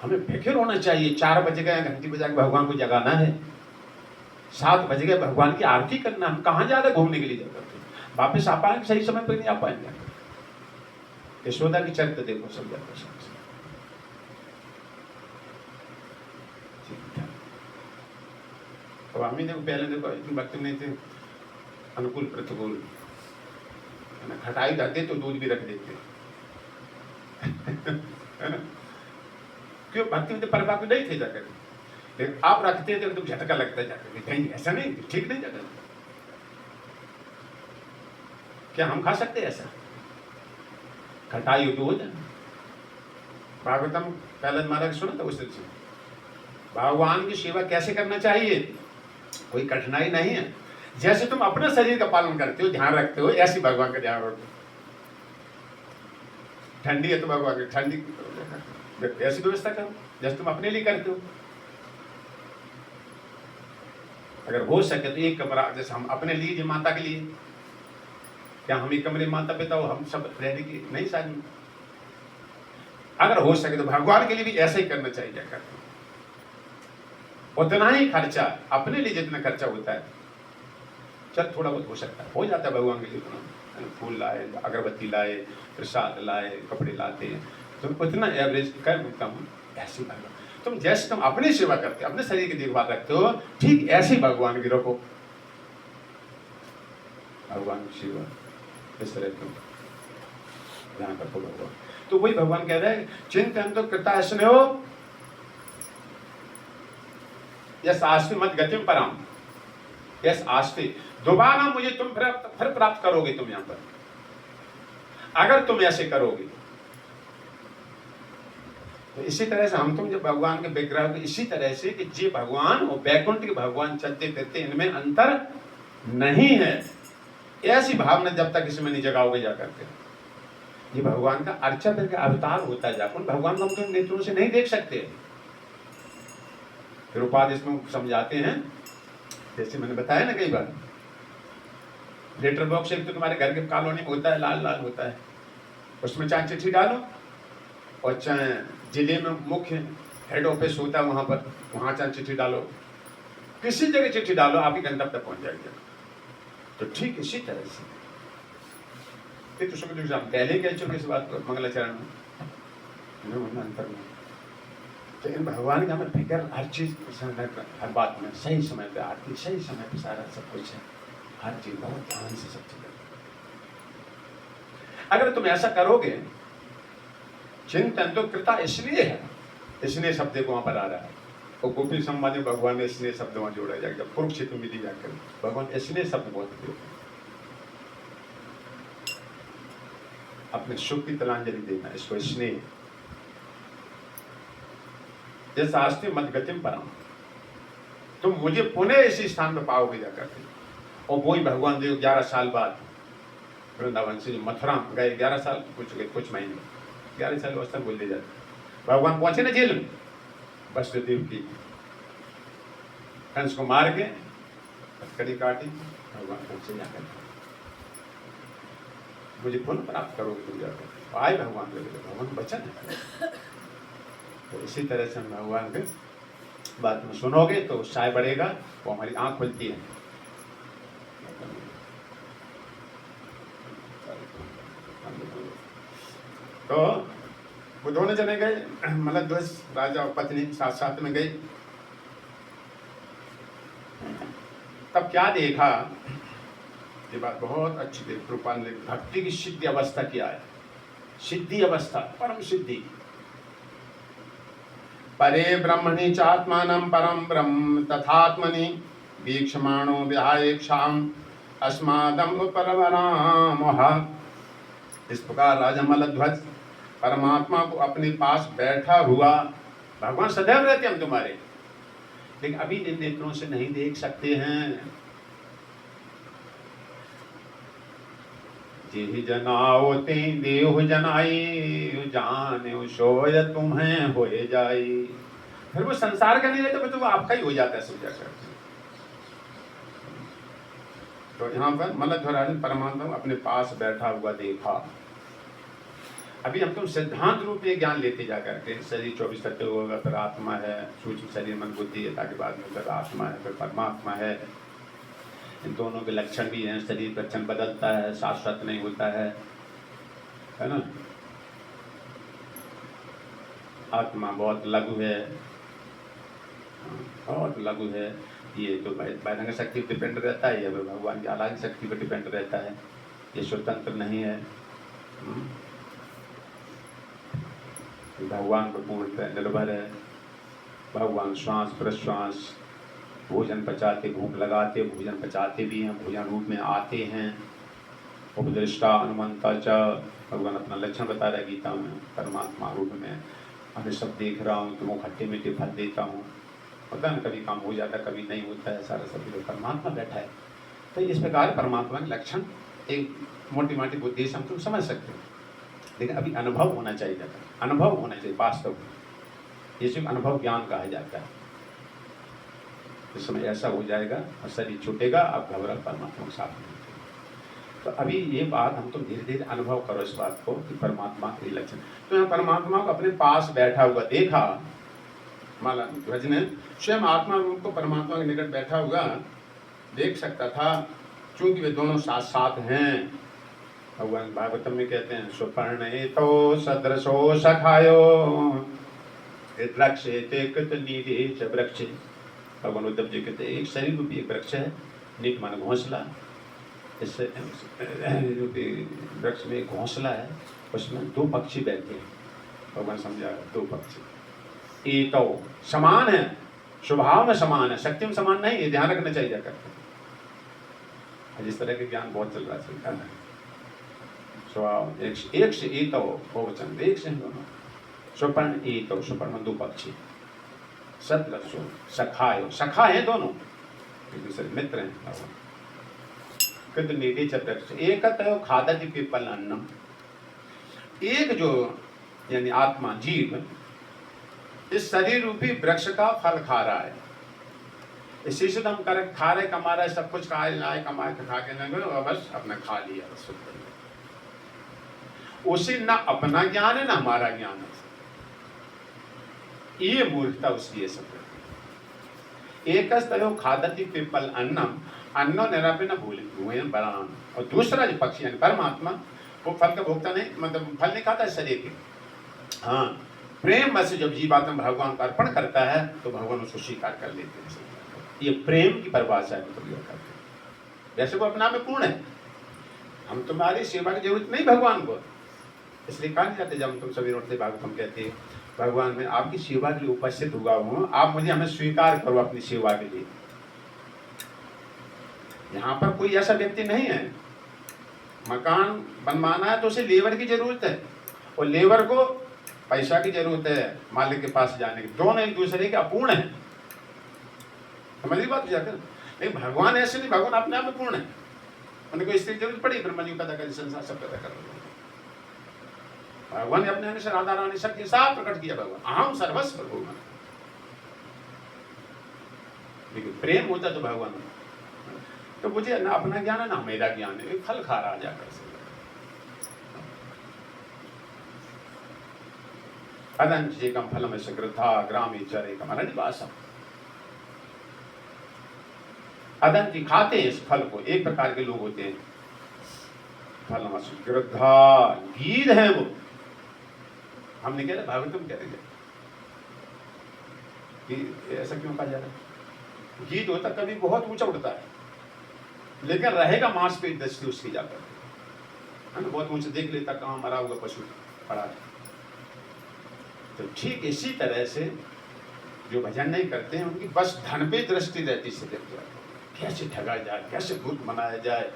हमें फिक्र होना चाहिए। 4 बज गए, घंटी बजा के भगवान को जगाना है। 7 बज गए, भगवान की आरती करना। हम कहाँ जा रहे घूमने के लिए जाकर? वापिस आ पाएंगे? सही समय पर नहीं आ पाएंगे। यशोदा की चरित्र देखो सब जाकर। स्वामी देखो, पहले देखो इतनी भक्ति नहीं थे, अनुकूल प्रतिकूल, खटाई जाते तो दूध भी रख देते। क्यों? भक्ति में परवा को नहीं थे जाकर, लेकिन आप रखते थे तो झटका लगता जाकर, कहीं ऐसा नहीं, ठीक नहीं जाकर। क्या हम खा सकते ऐसा? खटाई दूध। भागवतम पहले महाराज सुना था उस दिन से, भगवान की सेवा कैसे करना चाहिए, कोई कठिनाई नहीं है। जैसे तुम अपने शरीर का पालन करते हो, ध्यान रखते हो, ऐसे भगवान का ध्यान रखो। ठंडी है तो भगवान की ठंडी ऐसी व्यवस्था करो जैसे तुम अपने लिए करते हो। अगर हो सके तो एक कमरा, जैसे हम अपने लिए, माता के लिए, क्या हम एक कमरे माता पिता हो, हम सब रहने की नहीं शादी। अगर हो सके तो भगवान के लिए भी ऐसा ही करना चाहिए जाकर। उतना ही खर्चा, अपने लिए जितना खर्चा होता है, चल थोड़ा बहुत हो सकता है, हो जाता है भगवान के लिए उतना। फूल लाए, अगरबत्ती लाए, प्रसाद लाए, कपड़े लाते हैं, तुम उतना एवरेज कर कम ऐसी भगवान। तुम जैसे तुम अपनी सेवा करते हो, अपने शरीर की देखभाल रखते हो, ठीक ऐसे भगवान की रखो। भगवान की सेवा इस तरह तुम ध्यान रखो भगवान। तो वही भगवान कह रहे हैं, चिंतन तो कृता स्नेहो यस आस्ते मत गतिम परम। यस आस्ते, दोबारा मुझे तुम फिर प्राप्त करोगे। तुम यहां पर अगर तुम ऐसे करोगे तो इसी तरह से हम तुम जब भगवान के विग्रह को इसी तरह से कि जे भगवान और वैकुंठ के भगवान चलते फिरते, इनमें अंतर नहीं है, ऐसी भावना जब तक इसमें नहीं जगाओगे जाकर के, ये भगवान का अर्चा करके अवतार होता है जाकर। भगवान को हम तो नेत्रों से नहीं देख सकते। फिर उपाधि इसमें समझाते हैं, जैसे मैंने बताया ना कई बार, लेटर बॉक्स एक तो तुम्हारे घर के कॉलोनी में होता है, लाल लाल होता है, उसमें चाहे चिट्ठी डालो, और चाहे जिले में मुख्य हेड ऑफिस होता है वहां पर, वहां चाहे चिट्ठी डालो, किसी जगह चिट्ठी डालो, आपके गंतव्य तक पहुंच जाएगी। तो ठीक इसी तरह से तो सुखदेव पहले कह चुके इस बात को मंगलाचरण में, अंतर में। तो इन भगवान का हमें फिक्र हर चीज, हर बात में सही समय पे आती, सही समय पे सारा सब कुछ है, हर चीज बहुत ध्यान से सब चीज। अगर तुम ऐसा करोगे, चिंतन तो कृता इसलिए है, इसलिए शब्द को वहां पर आ रहा है, और गोपी संवाद में भगवान ने इसलिए शब्द वहां जोड़ा जाएगा। जब कुरुक्षेत्र में दी जाकर भगवान इसलिए शब्द बोलते हैं, अपने सुख की तिलांजलि देना, इसको स्नेह। जैसे आस्ते मत गतिम परम, तुम मुझे पुनः इसी स्थान पर पाओगे जाकर के। और वही भगवान देव 11 साल बाद वृंदावन से मथुरा गए, 11 साल कुछ महीने, 11 साल अवस्था बोल दे जाते। भगवान पहुंचे ना जेल में, वसुदेव की कंस को मार के कड़ी काटी, भगवान पहुंचे जाकर, मुझे पुनः प्राप्त करोगे तुम जाकर। आए भगवान के, भगवान वचन है। तो इसी तरह से हम भगवान के बात में सुनोगे तो उत्साह बढ़ेगा, वो हमारी आंख खुलती है। तो वो दोनों जने गए, मलध्वज राजा और पत्नी साथ साथ में गई। तब क्या देखा, ये बात बहुत अच्छी थी, कृपा ने भक्ति की सिद्धि अवस्था क्या है, सिद्धि अवस्था, परम सिद्धि। परे ब्रह्मणि चात्मानं परम ब्रह्म तथात्मनि वीक्षमाणो विहायक्षाम अस्मादम उपरवरामः। इस प्रकार राजा मलध्वज परमात्मा को अपने पास बैठा हुआ, भगवान सदैव रहते हम तुम्हारे, लेकिन अभी इन नेत्रों से नहीं देख सकते हैं। जेहि जनाओ ते देहु जनाई, जाने सोय तुम्हें होए जाई। फिर वो संसार का नहीं रहता, तो वो आपका ही हो जाता है समझा कर। तो यहाँ पर मलध्वराज परमात्मा अपने पास बैठा हुआ देखा। अभी हम तुम सिद्धांत रूप में ज्ञान लेते जा करके, शरीर 24 तत्व होगा, फिर आत्मा है, सूक्ष्म शरीर मन बुद्धि है, ताकि बाद में फिर आत्मा है, फिर परमात्मा है। इन दोनों के लक्षण भी हैं, शरीर का लक्षण बदलता है, शाश्वत नहीं होता है ना। आत्मा बहुत लघु है, बहुत लघु है। ये तो बहिरंग शक्ति पर डिपेंड रहता है, या भगवान की अलग शक्ति पर डिपेंड रहता है, ये स्वतंत्र नहीं है। भगवान पर पूर्णतः निर्भर है। भगवान श्वास प्रश्वास, भोजन पचाते, भूख लगाते, भोजन पचाते भी हैं, भोजन रूप में आते हैं। उपदृष्टा अनुमंता च, भगवान अपना लक्षण बता रहा है गीता में, परमात्मा रूप में मैं सब देख रहा हूँ, तुमको खट्टे मीठे फल देता हूँ। होता है ना, कभी काम हो जाता है, कभी नहीं होता है, सारा सब परमात्मा बैठा है। तो इस प्रकार परमात्मा के लक्षण एक मोटी मोटी बुद्धि से हम तुम समझ सकते हो, लेकिन अभी अनुभव होना चाहिए, अनुभव होना चाहिए वास्तव में। ये सिर्फ अनुभव ज्ञान कहा जाता है। इस समय ऐसा हो जाएगा और शरीर छूटेगा, आप घबरा परमात्मा के साथ में। तो अभी ये बात हम तुम धीरे धीरे अनुभव करो इस बात को कि परमात्मा के लक्षण। तो यहाँ परमात्मा को अपने पास बैठा हुआ देखा, माला ध्वज ने स्वयं आत्मा रूप को परमात्मा के निकट बैठा हुआ देख सकता था, चूंकि वे दोनों साथ साथ हैं। भगवान भागवतम में कहते हैं, सुपर्ण तो सदृशो सखायो वृक्ष वृक्ष। भगवान उद्धव जी कहते हैं, एक शरीर रूपी एक वृक्ष है, नीट मन घोंसला। इस रूपी वृक्ष में घोंसला है, उसमें दो पक्षी बैठे हैं। भगवान समझा, दो पक्षी ये तो समान है, स्वभाव में समान है, शक्ति में समान नहीं है, ध्यान रखना चाहिए जाकर। जिस तरह के ज्ञान बहुत चल रहा है, स्वभाव एक से एक बहुवचन, एक से दोनों। स्वपर्ण एक तो स्वपर्ण दो पक्षी, सदृशो सखायो, सखा है दोनों, एक दूसरे मित्र हैं। कृत नीति चतुर्थ एक खादति पिपल अन्नम, एक जो यानी आत्मा जीव इस शरीर रूपी वृक्ष का फल खा रहा है। इसी से हम कर खा रहे, कमा रहे, सब कुछ खा लाए, कमा के खा के न गए, बस अपने खा लिया, बस उसे ना अपना ज्ञान है ना हमारा ज्ञान है। ये मूर्खता उसकी, ये सब एक खादति पिपल अन्नम, अन्नो निरापे न भूले बरान। और दूसरा जो पक्षी यानी परमात्मा, वो फल का भोगता नहीं, मतलब फल नहीं खाता है शरीर के। हाँ, प्रेम बस जब जीवात्मा भगवान का अर्पण करता है तो भगवान उसको स्वीकार कर लेते हैं। ये प्रेम की परिभाषा है, मतलब करते हैं। वैसे वो अपना में पूर्ण है, हम तुम्हारी सेवा की जरूरत नहीं भगवान को, इसलिए कहा नहीं जाते जब तुम सभी उठते भागवत हम कहते हैं, भगवान मैं आपकी सेवा के लिए उपस्थित हुआ हूँ, आप मुझे हमें स्वीकार करो अपनी सेवा के लिए। यहाँ पर कोई ऐसा व्यक्ति नहीं है, मकान बनवाना है तो उसे लेबर की जरूरत है, और लेबर को पैसा की जरूरत है मालिक के पास जाने की। दोनों एक दूसरे के अपूर्ण है, समझ बात जाकर। लेकिन भगवान ऐसे नहीं, भगवान अपने आप में पूर्ण है। उनको स्त्री जरूरत पड़ी, ब्रह्मा जी पैदा कर, संसार सब पैदा कर। भगवान ने अपने अनुसार आधार अनुसार के साथ प्रकट किया, भगवान अहम सर्वस्व भगवान। लेकिन प्रेम होता तो भगवान, तो मुझे ना अपना ज्ञान है ना मेरा ज्ञान है, फल खा रहा जाकर से। अदंचेकम फलम सकृथा ग्रामे चरेकम अरण्यवासम। अदंती खाते हैं इस फल को, एक प्रकार के लोग होते हैं, फलम सकृथा, गीध है वो। हमने कह रहे भागवतम कह रहे कि ऐसा क्यों कहा जा रहा है? गीत होता कभी बहुत ऊंचा उड़ता है, लेकिन रहेगा मांस पेट दृष्टि उसकी जाकर, है ना, बहुत ऊंचे देख लेता कहाँ मरा हुआ पशु पड़ा है। तो ठीक इसी तरह से जो भजन नहीं करते हैं उनकी बस धन पे दृष्टि रहती से देखते हैं, कैसे ठगा जाए, कैसे भूत मनाया जाए,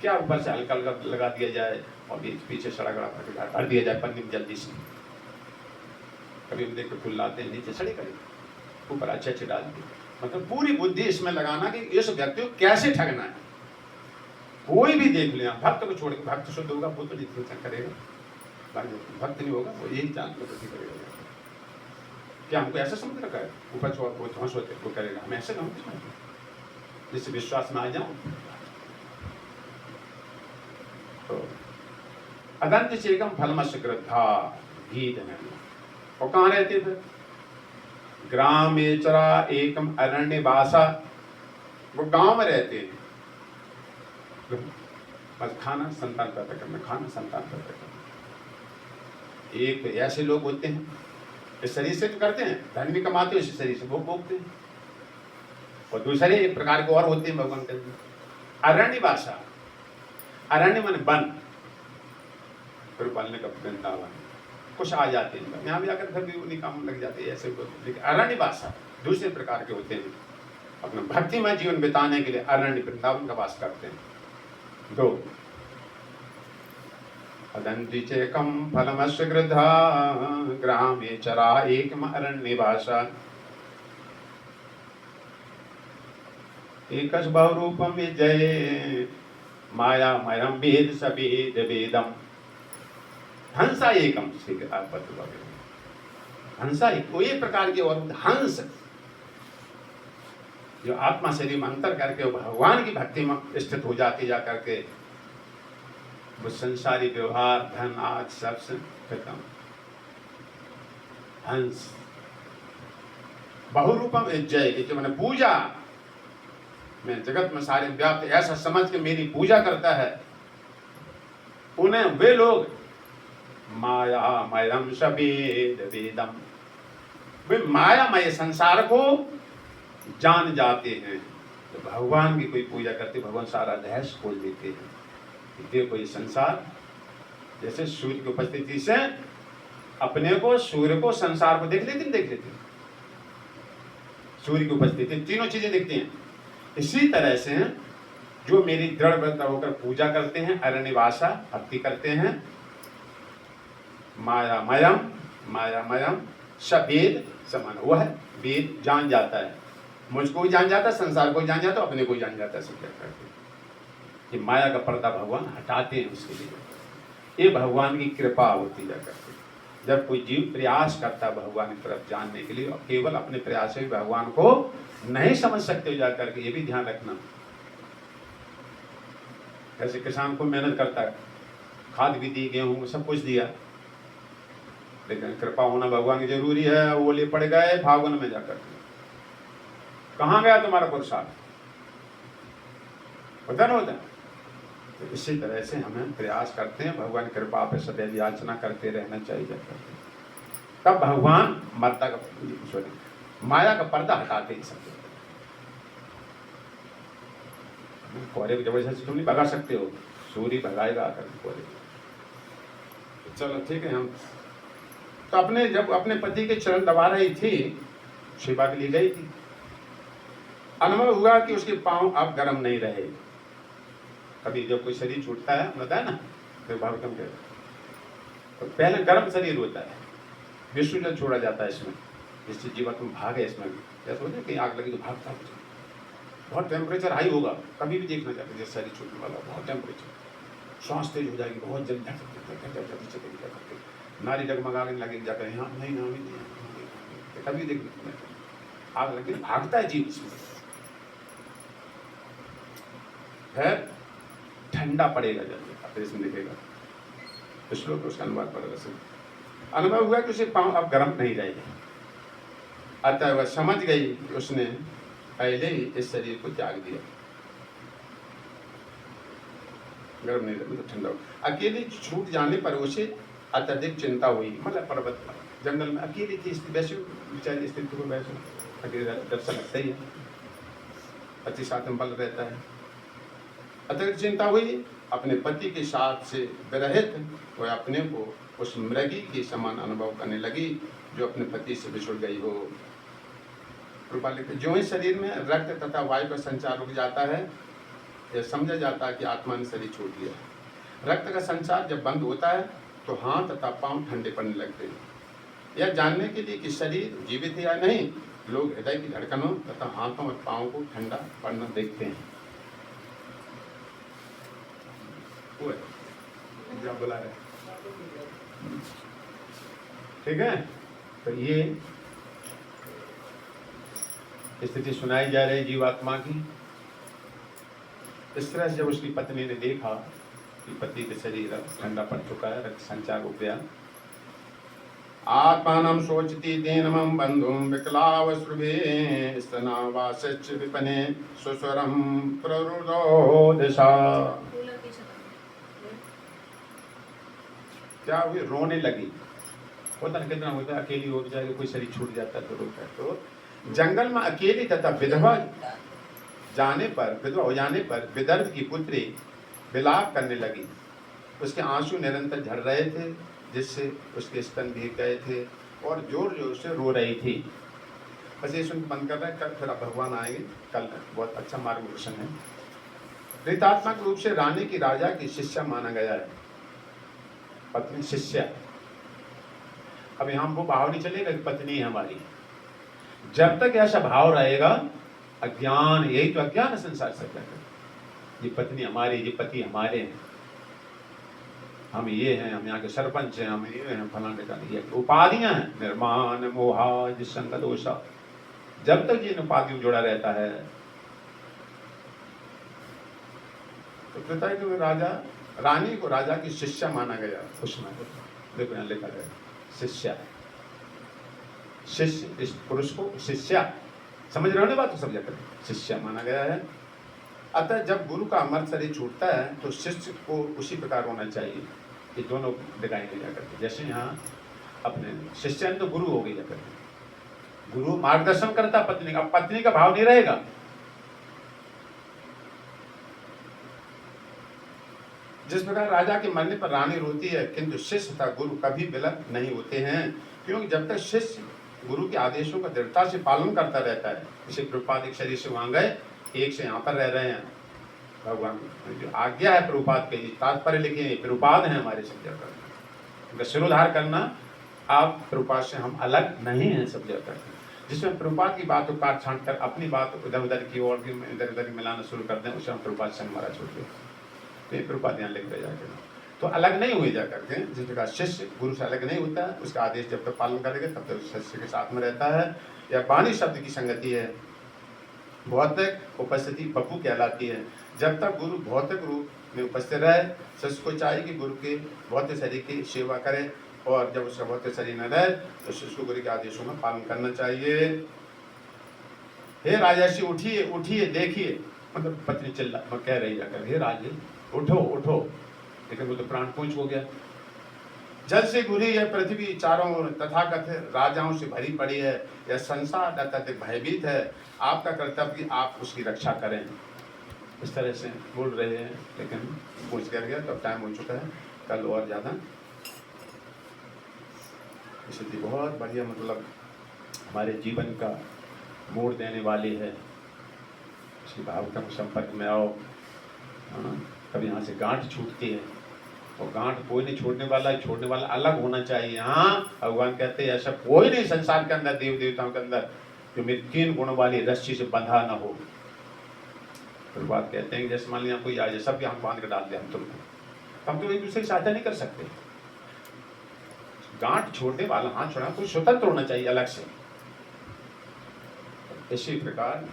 क्या ऊपर से हल्का हल्का लगा दिया जाए और पीछे सड़क भर दिया जाए पन्नी में जल्दी से। कभी हम देख के फूल लाते हैं, नीचे सड़े करें, ऊपर अच्छे अच्छे डाल दिए। मतलब पूरी बुद्धि इसमें लगाना कि इस व्यक्ति को कैसे ठगना है, कोई भी देख ले, भक्त को छोड़ के, भक्त शुद्ध होगा वो तो चिंतन करेगा, भक्त नहीं होगा वो यही जान कर करेगा। क्या हमको ऐसा समझ रखा है ऊपर वो ध्वंस होते वो करेगा, हम ऐसे हम जिससे विश्वास में आ जाऊं। तो अदंत चेकम फलमस्य ग्रद्धा गीत है। और कहाँ रहते थे? ग्रामेचरा एकम अरण्य वासा, वो गांव में रहते हैं, बस खाना संतान पैदा करना, खाना संतान पैदा करना। एक ऐसे लोग होते हैं इस शरीर से तो करते हैं, धन भी कमाते हैं इस शरीर से, वो भोगते हैं। और दूसरे एक प्रकार के और होते हैं भगवान के अरण्य वासा, अरण्य मन वन, फिर पालने का वृंदावन, कुछ आ जाते हैं यहाँ भी आकर फिर भी उन्हीं काम लग जाते हैं ऐसे। लेकिन अरण्य वासा दूसरे प्रकार के होते हैं, अपना भक्तिमय जीवन बिताने के लिए अरण्य वृंदावन का वास करते हैं। दो अदंति चेकम फलमस्य गृधा ग्रामे चरा एकम अरण्य वासा एकस बहुरूपम विजय मायामयम वेद सवेद वेदम। हंसा एकम, हंसा एक कोई प्रकार के, और हंस जो आत्मा शरीर में अंतर करके भगवान की भक्ति में स्थित हो जाती जा करके, वो संसारी व्यवहार धन आज सबसे खत्म। हंस बहुरूपम जय, जो मैंने पूजा में जगत में सारे व्याप्त ऐसा समझ के मेरी पूजा करता है, उन्हें वे लोग मायामयम सवेद वेदम, वे मायामय संसार को जान जाते हैं। तो भगवान की कोई पूजा करते, भगवान सारा रहस्य खोल देते हैं। देखो ये संसार जैसे सूर्य की उपस्थिति से अपने को, सूर्य को, संसार को देख लेते, देख लेते सूर्य की उपस्थिति तीनों चीजें दिखती हैं। इसी तरह से जो मेरी दृढ़ व्रत होकर पूजा करते हैं, अरण्यवासा भक्ति करते हैं, मायामयम, मायामयम सवेद समान, वह वेद जान जाता है, मुझको भी जान जाता है, संसार को जान जाता है, अपने को जान जाता है। सब क्या करते हैं कि माया का पर्दा भगवान हटाते हैं उसके लिए। ये भगवान की कृपा होती जा करती है। जब कोई जीव प्रयास करता है भगवान की तरफ जानने के लिए, और केवल अपने प्रयास से भगवान को नहीं समझ सकते हो जाकर के, ये भी ध्यान रखना। जैसे किसान को मेहनत करता है, खाद भी दी, गेहूं सब कुछ दिया, लेकिन कृपा होना भगवान की जरूरी है। वो ले पड़ गए फागुन में जाकर, कहाँ गया तुम्हारा पुरुषार्थ, पता ना होता। तो इसी तरह से हमें प्रयास करते हैं, भगवान की कृपा पे सदैव याचना करते रहना चाहिए जाकर, तब भगवान मर्दा का माया का पर्दा हटाते ही सकते। कोहरे की जबरदस्ती तुम नहीं भगा सकते हो, सूर्य भगाएगा आकर कोहरे। चलो ठीक है। हम तो अपने जब अपने पति के चरण दबा रही थी, सेवा के लिए गई थी, अनुभव हुआ कि उसके पांव अब गर्म नहीं रहे। कभी जब कोई शरीर छूटता है, बताया ना, तो भावकम कहते तो पहले गर्म शरीर होता है, विष्णु जल छोड़ा जाता है इसमें, जिससे जीवात्मा भागे। इसमें जैसे होता है कि आग लगी तो भागता है, बहुत टेम्परेचर हाई होगा, कभी भी देखना चाहते जैसे शरीर छूटने वाला, बहुत टेम्परेचर, सांस तेज हो जाएगी, बहुत जल्दी करके नारी डगमगाने लगेगी जाकर, यहाँ नहीं, कभी देख आग लगी भागता है जीव इसमें। है ठंडा पड़ेगा जब इसमें दिखेगा श्लोक, उसका अनुवाद पड़ेगा। अनुभव हुआ कि उसे पांव अब गर्म नहीं रहेगा, अतः वह समझ गई कि उसने पहले ही इस शरीर को त्याग दिया। गर्म नहीं रहे तो ठंडा हो। अकेली छूट जाने पर उसे अत्यधिक चिंता हुई। मतलब पर्वत जंगल में अकेली थी, वैसे बेचारी स्थिति को वैसे अकेले डर सा लगता ही है, पति साथ में बल रहता है। अत्यधिक चिंता हुई, अपने पति के साथ से विरहित वह अपने को उस मृगी के समान अनुभव करने लगी जो अपने पति से बिछुड़ गई हो। कृपा लिखते, जो ही शरीर में रक्त तथा वायु का संचार रुक जाता है, यह समझा जाता है कि आत्मा ने शरीर छोड़ दिया। रक्त का संचार जब बंद होता है तो हाथ तथा पांव ठंडे पड़ने लगते हैं। यह जानने के लिए कि शरीर जीवित है या नहीं, लोग हृदय की धड़कनों तथा हाथों और पांव को ठंडा पड़ना देखते हैं। वो है जो आप बुला रहे हैं। ठीक है, तो ये स्थिति सुनाई जा रही जीवात्मा की। इस तरह से जब उसकी पत्नी ने देखा कि पति का शरीर ठंडा पड़ चुका है, रक्त संचार हो गया, आत्मानं शोचति दीनमं बन्धुं विकलावश्रुभे स्तनावासश्च विपने सुस्वरं प्ररुरोदशा। क्या हुई? रोने लगी। होता ना कितना होता है, अकेली हो जाएगी, कोई शरीर छूट जाता है तो रोता है। तो जंगल में अकेली तथा विधवा जाने पर, विधवा हो जाने पर विदर्भ की पुत्री विलाप करने लगी। उसके आंसू निरंतर झड़ रहे थे, जिससे उसके स्तन भीग गए थे और जोर जोर से रो रही थी। बस ये सुन बंद कर रहे हैं, कल फिर अब भगवान आएंगे, कल बहुत अच्छा मार्गदर्शन है। प्रेतात्मक रूप से रानी की राजा की शिष्या माना गया है, पत्नी शिष्या। अब यहाँ वो भाव नहीं चलेगा कि पत्नी है हमारी। जब तक ऐसा भाव रहेगा, अज्ञान, यही तो अज्ञान है संसार से। ये पत्नी हमारी, ये पति हमारे हैं, हम ये हैं, हम यहाँ के सरपंच हैं, हम ये हैं, फलाने का। ये उपाधियां हैं, निर्माण मोहा जिसंग दोषा। जब तक ये उपाधियों जुड़ा रहता है तो पिता के राजा, रानी को राजा की शिष्या माना गया। उसमें देखो यहाँ लिखा गया शिष्या, शिष्य, इस पुरुष को शिष्या, समझ रहे हो ना बात को? समझा कर शिष्या माना गया है। अतः जब गुरु का अमर शरीर छूटता है तो शिष्य को उसी प्रकार होना चाहिए। ये दोनों दिखाएंगे जाकर के। जैसे यहाँ अपने शिष्य तो गुरु हो गई जाकर, गुरु मार्गदर्शन करता पत्नी का, पत्नी का भाव नहीं रहेगा। जिस प्रकार राजा के मरने पर रानी रोती है, किंतु शिष्य तथा गुरु कभी विलप नहीं होते हैं, क्योंकि जब तक शिष्य गुरु के आदेशों का दृढ़ता से पालन करता रहता है। इसे प्रभुपाद एक शरीर से वहां गए, एक से यहाँ पर रह रहे हैं। भगवान जो आज्ञा है प्रभुपाद के, तात्पर्य लिखे हैं, प्रभुपाद है हमारे सब जगह, उनका सिरोधार करना। आप प्रभुपाद से हम अलग नहीं हैं सब जगह। जिसमें प्रभुपाद की बात को काट छांट कर अपनी बात इधर उधर की और इधर उधर मिलाना शुरू कर दें, उसे हम प्रभुपाद से हमारा छोड़ दें। तो ये प्रभुपाद यहाँ लिख रहे जाकर, तो अलग नहीं हुए जाकर के। जिस प्रकार शिष्य गुरु से अलग नहीं होता, उसका आदेश जब तक पालन करेगा तब तक शिष्य के साथ में रहता है। या वाणी शब्द की संगति है, भौतिक उपस्थिति बपू कहलाती है। जब तक गुरु भौतिक रूप में उपस्थित रहे, शिष्य को चाहिए कि गुरु के भौतिक शरीर की सेवा करे, और जब उसका भौतिक शरीर न रहे तो शिष्य को गुरु के आदेशों में पालन करना चाहिए। हे राजर्षि उठिए उठिए देखिए, मतलब पत्नी चिल्ला कह रही जाकर, हे राजे उठो उठो, लेकिन वो तो प्राण पूंछ हो गया। जल से घुरी यह पृथ्वी चारों ओर तथाकथित राजाओं से भरी पड़ी है, यह संसार अत्यधिक भयभीत है। आपका कर्तव्य कि आप उसकी रक्षा करें। इस तरह से बोल रहे हैं, लेकिन पूछ कर गया, तो टाइम हो चुका है, कल और ज़्यादा। स्थिति बहुत बढ़िया, मतलब हमारे जीवन का मोड़ देने वाली है। इसकी भावुकता संपर्क में आओ। कभी यहाँ से गांठ छूटती है, और गांठ कोई नहीं छोड़ने वाला है, छोड़ने वाला अलग होना चाहिए। हाँ, भगवान कहते हैं ऐसा कोई नहीं संसार के अंदर, देव देवताओं के अंदर, जो मेरी 3 गुणों वाली रस्सी से बंधा ना हो। फिर बात कहते हैं जैसे मान लिया कोई आ जाए, सब यहाँ बांध कर डाल दिया हम तुमको, हम तो एक दूसरे की सहायता नहीं कर सकते। गांठ छोड़ने वाला, हाथ छोड़ा, कोई स्वतंत्र होना चाहिए अलग से। इसी प्रकार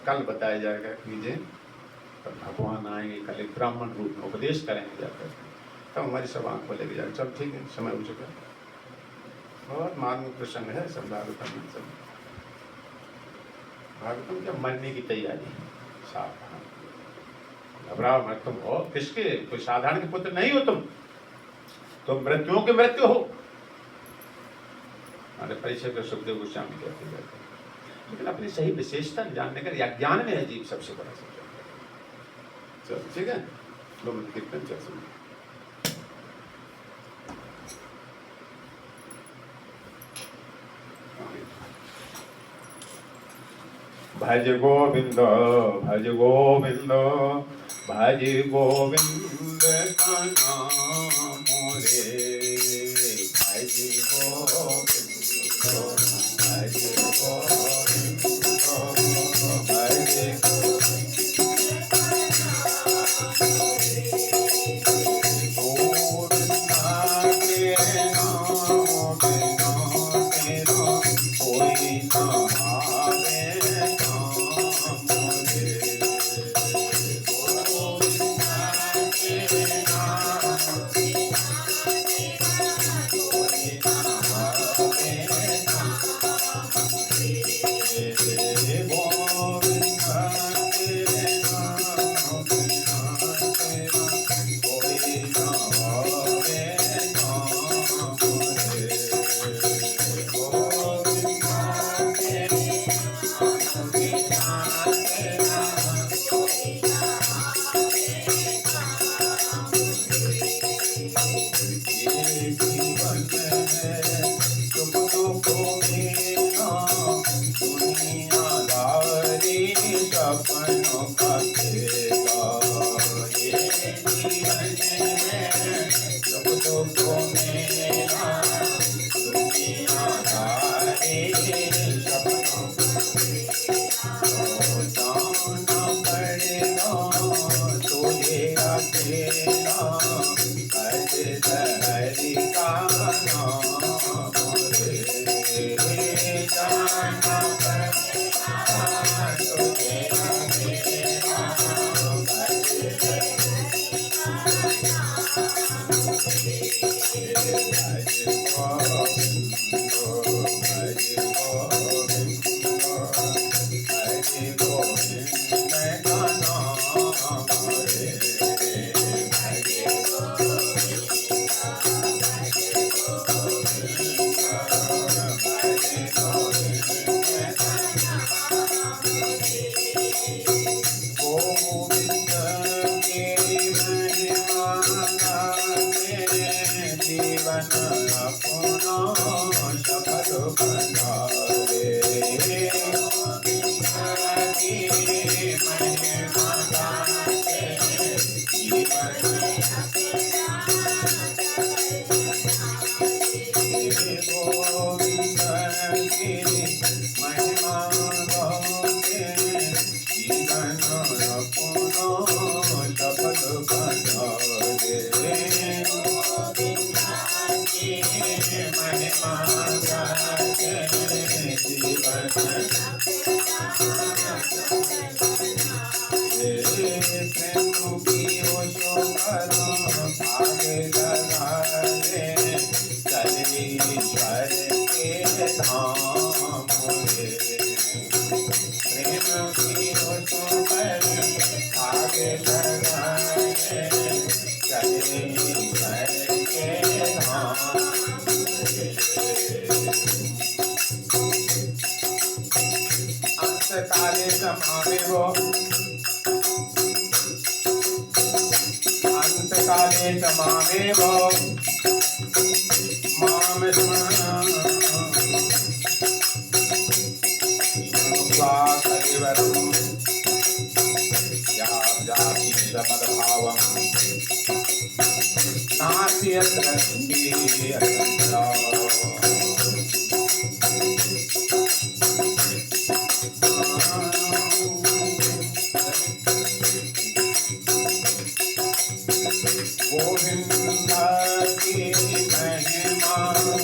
कल बताया जाएगा कीजिए, भगवान आएंगे, कल एक ब्राह्मण रूप में उपदेश करेंगे जाकर, तब हमारी सब आंख खोलेगी जाकर। चल ठीक है, समय हो चुका है, बहुत मार्मिक प्रसंग है। सब भागवतम में, सब भागवतम क्या मरने की तैयारी, सावधान, घबराओ मत। तुम हो किसके? कोई साधारण के पुत्र नहीं हो तुम, तो मृत्युओं के मृत्यु हो। हमारे परिचय को सुखदेव गोस्वामी कहते हैं, लेकिन अपनी सही विशेषता जानने का या ज्ञान में है जीव सबसे बड़ा सत्य। चलो ठीक है, 2 मिनट कीर्तन चल सुनिए। भज गोविंद भज गोविंद भज गोविंद का नाम रे, भज गोविंद भज गोविंद भज जीवन है सुख दुख मेरा दुनियादारी सपनों का खेला ये जीवन है सुख दुख मेरा दुनियादारी सपनों जाना पड़ेगा तुझे अकेला हरि का नाम रे जाना पड़ेगा तुझे अकेला जीवन अपना सफल बना रे गोविंद की महिमा गाते जीवन अपना सफल बना रे महिमा गाते जीवन प्रेम की ओशो करो आगे लगाए चले ईश्वर के धाम रे प्रेम की ओशो करो आगे लगाए चले ईश्वर के धाम अंत काले समावे वो अंत काले समावे वो माम स्मृत्वा कलिवरम् या जाति समद्भावम् नास्ति यत्र स्थितिः असंशयः गोविंद की महिमा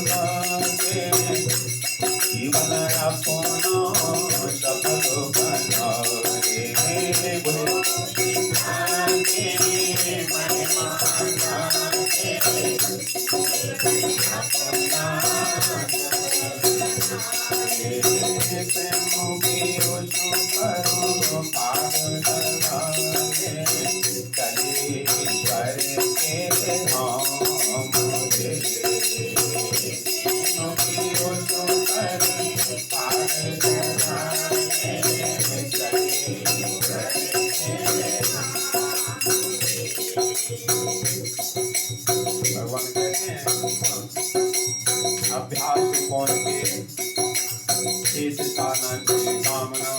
गाते जीवन अपना सफल बना रे गोविंद की महिमा गाते अपना प्रेम की ओशो करो पार लगाए चले ईश्वर के धाम रे प्रेम की ओशो करो पार लगाए चले ईश्वर के भगवान कहते हैं अभ्यास कौन के शेष कामना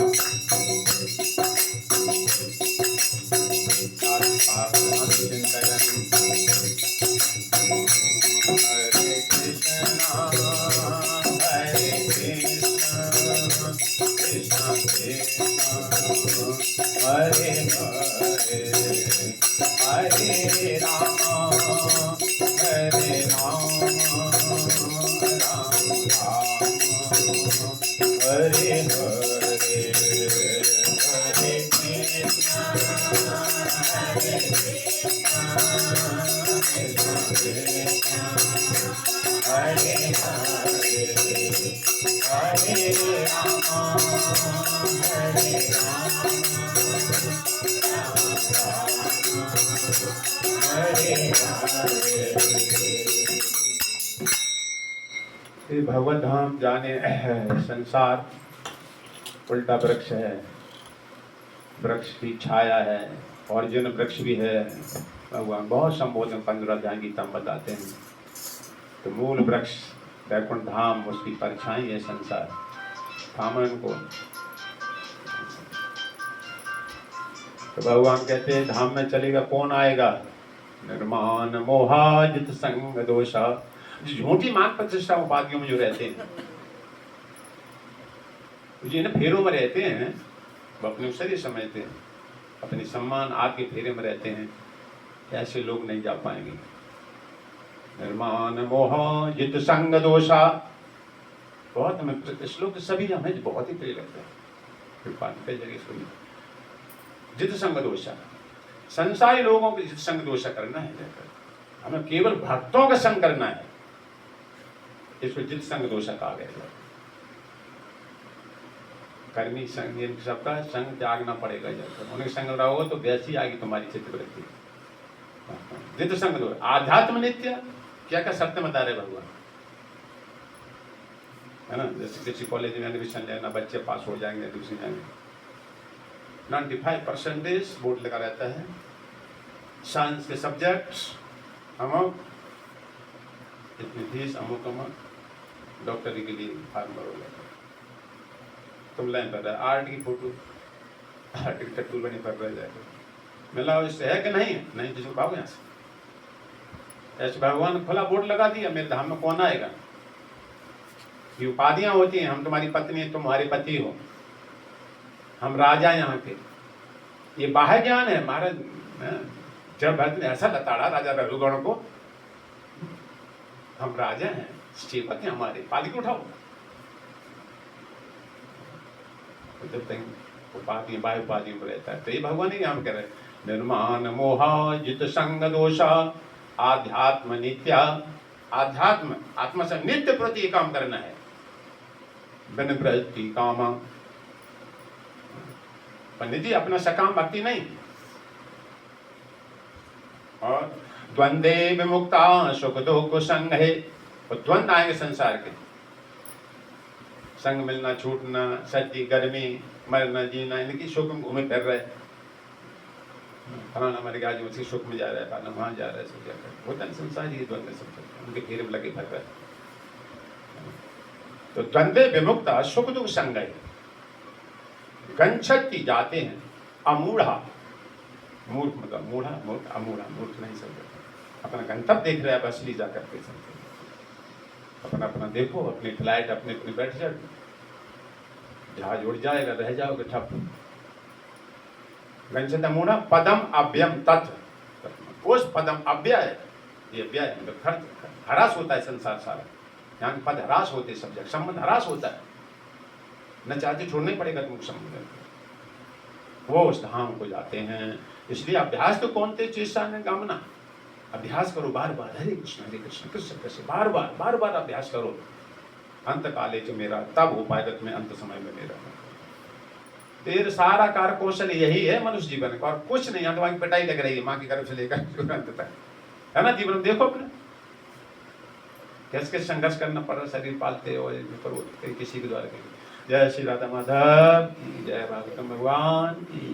हरे कृष्णा कृष्ण कृष्ण हरे हरे हरे राम राम राम हरे हरे हरे कृष्ण हरे कृष्ण कृष्ण कृष्ण हरे हरे हरे राम हरे हरे भगवत धाम जाने संसार उल्टा वृक्ष है, वृक्ष की छाया है, और जिन वृक्ष भी है भगवान बहुत संबोधन 15 अध्याय गीता में बताते हैं। तो मूल वृक्ष वैकुंठ धाम, उसकी परछाई है संसार। थामन को तो भगवान कहते हैं धाम में चलेगा कौन आएगा? निर्माण मोहाजित संग दोषा, झूठी मान प्रतिष्ठा उपाधियों में जो रहते हैं, जो फेरों में रहते हैं, वो अपने शरीर समझते हैं, अपने सम्मान आपके फेरे में रहते हैं, ऐसे लोग नहीं जा पाएंगे। निर्माण मोह जित संग दोषा, बहुत हमें श्लोक सभी हमें बहुत ही प्रिय लगता है, कई जगह सुनी। जित संग दोषा, संसारी लोगों को जित संग दोषा करना है, हमें केवल भक्तों का संग करना है, इसको जित संग दोषा कहा गया। कर्मी संग, इन सबका संग त्यागना पड़ेगा। जब उनके संग रहो तो वैसी आएगी तुम्हारी चित्तवृत्ति। जित संग दोष, आध्यात्म नित्य, क्या क्या सत्य बता रहे भगवान, है ना। जैसे किसी कॉलेज में एडमिशन लेना, बच्चे पास हो जाएंगे, दूसरी जाएंगे, 95% बोर्ड लगा रहता है। साइंस के सब्जेक्ट्स अमुक, इतनी फीस अमुक अमुक, डॉक्टरी के लिए फार्मर हो जाता है। तुम लाइन पर रहे, आर्ट की फोटो, आर्ट की टट्टू बनी पर रह जाएगा, मिला इससे है कि नहीं? नहीं जिसको पाओगे यहाँ से। ऐसे भगवान खुला बोर्ड लगा दिया, मेरे धाम में कौन आएगा? ये उपाधियां होती हैं, हम तुम्हारी पत्नी, तुम्हारे पति हो, हम राजा यहाँ के, ये बाह्य ज्ञान है। महाराज जब भक्त ने ऐसा लताड़ा राजा रघुगण को, हम राजा हैं, श्रीपति हमारे, पालकी उठाओ। तो जब तक उपाधि बाह्य उपाधियों पर रहता है, तो ये भगवान ही हम कह रहे हैं, निर्माण मोहा जित संग दोषा आध्यात्म नित्या। आध्यात्म, आत्मा से नित्य प्रति काम करना है, बिन प्रति कामा। पंडित जी अपना सकाम भक्ति नहीं। और द्वंद्वे विमुक्ता सुख दुख संग है, और द्वंद आएंगे संसार के, संग मिलना छूटना, सर्दी गर्मी, मरना जीना, इनकी सुख में घूमे फिर रहे। फलाना मर गया, आज उसी सुख में जा रहा है, फलाना वहां जा रहा है, सब जा रहा है, होता है संसार ही द्वंद्व सब, उनके घेरे में लगे फिर रहे। तो द्वंद्वे विमुक्ता सुख दुख संग है। गंछति जाते हैं अमूढ़ा, मूर्ख मतलब मूढ़ा, मूर्ख अमूढ़ा, मूर्ख नहीं समझते, अपना गंतव्य देख रहे हैं, बस ली जाकर के समझते, अपना अपना देखो, अपनी फ्लाइट अपने अपनी बैठ जाओ, जहाज उड़ जाएगा, रह जाओगे ठप। गंछति अमूढ़ा पदम अव्यम तत्, उस पदम अव्यय, ये अव्यय मतलब खर्च, हरास होता है संसार सारा, यहाँ पद हरास होते, सब्जेक्ट संबंध हरास होता है, न चाहते छोड़ना ही पड़ेगा तुमको संबंध, वो उस धाम को जाते हैं। इसलिए अभ्यास तो कौन थे चेष्टा ने कामना, अभ्यास करो बार बार, हरे कृष्ण कृष्ण कृष्ण, बार बार बार बार अभ्यास करो, अंत काले जो मेरा, तब हो पाएगा तुम्हें अंत समय में मेरा। तेरे सारा कार्य कौशल यही है मनुष्य जीवन का, और कुछ नहीं। यहाँ तुम्हारी पिटाई लग रही है माँ की गर्भ से लेकर अंत तक, है ना। जीवन में देखो अपने कैसे कैसे संघर्ष करना पड़ रहा, शरीर पालते हो किसी के द्वारा। जय श्री राधा माधव, जय भागवतम भगवान, जय।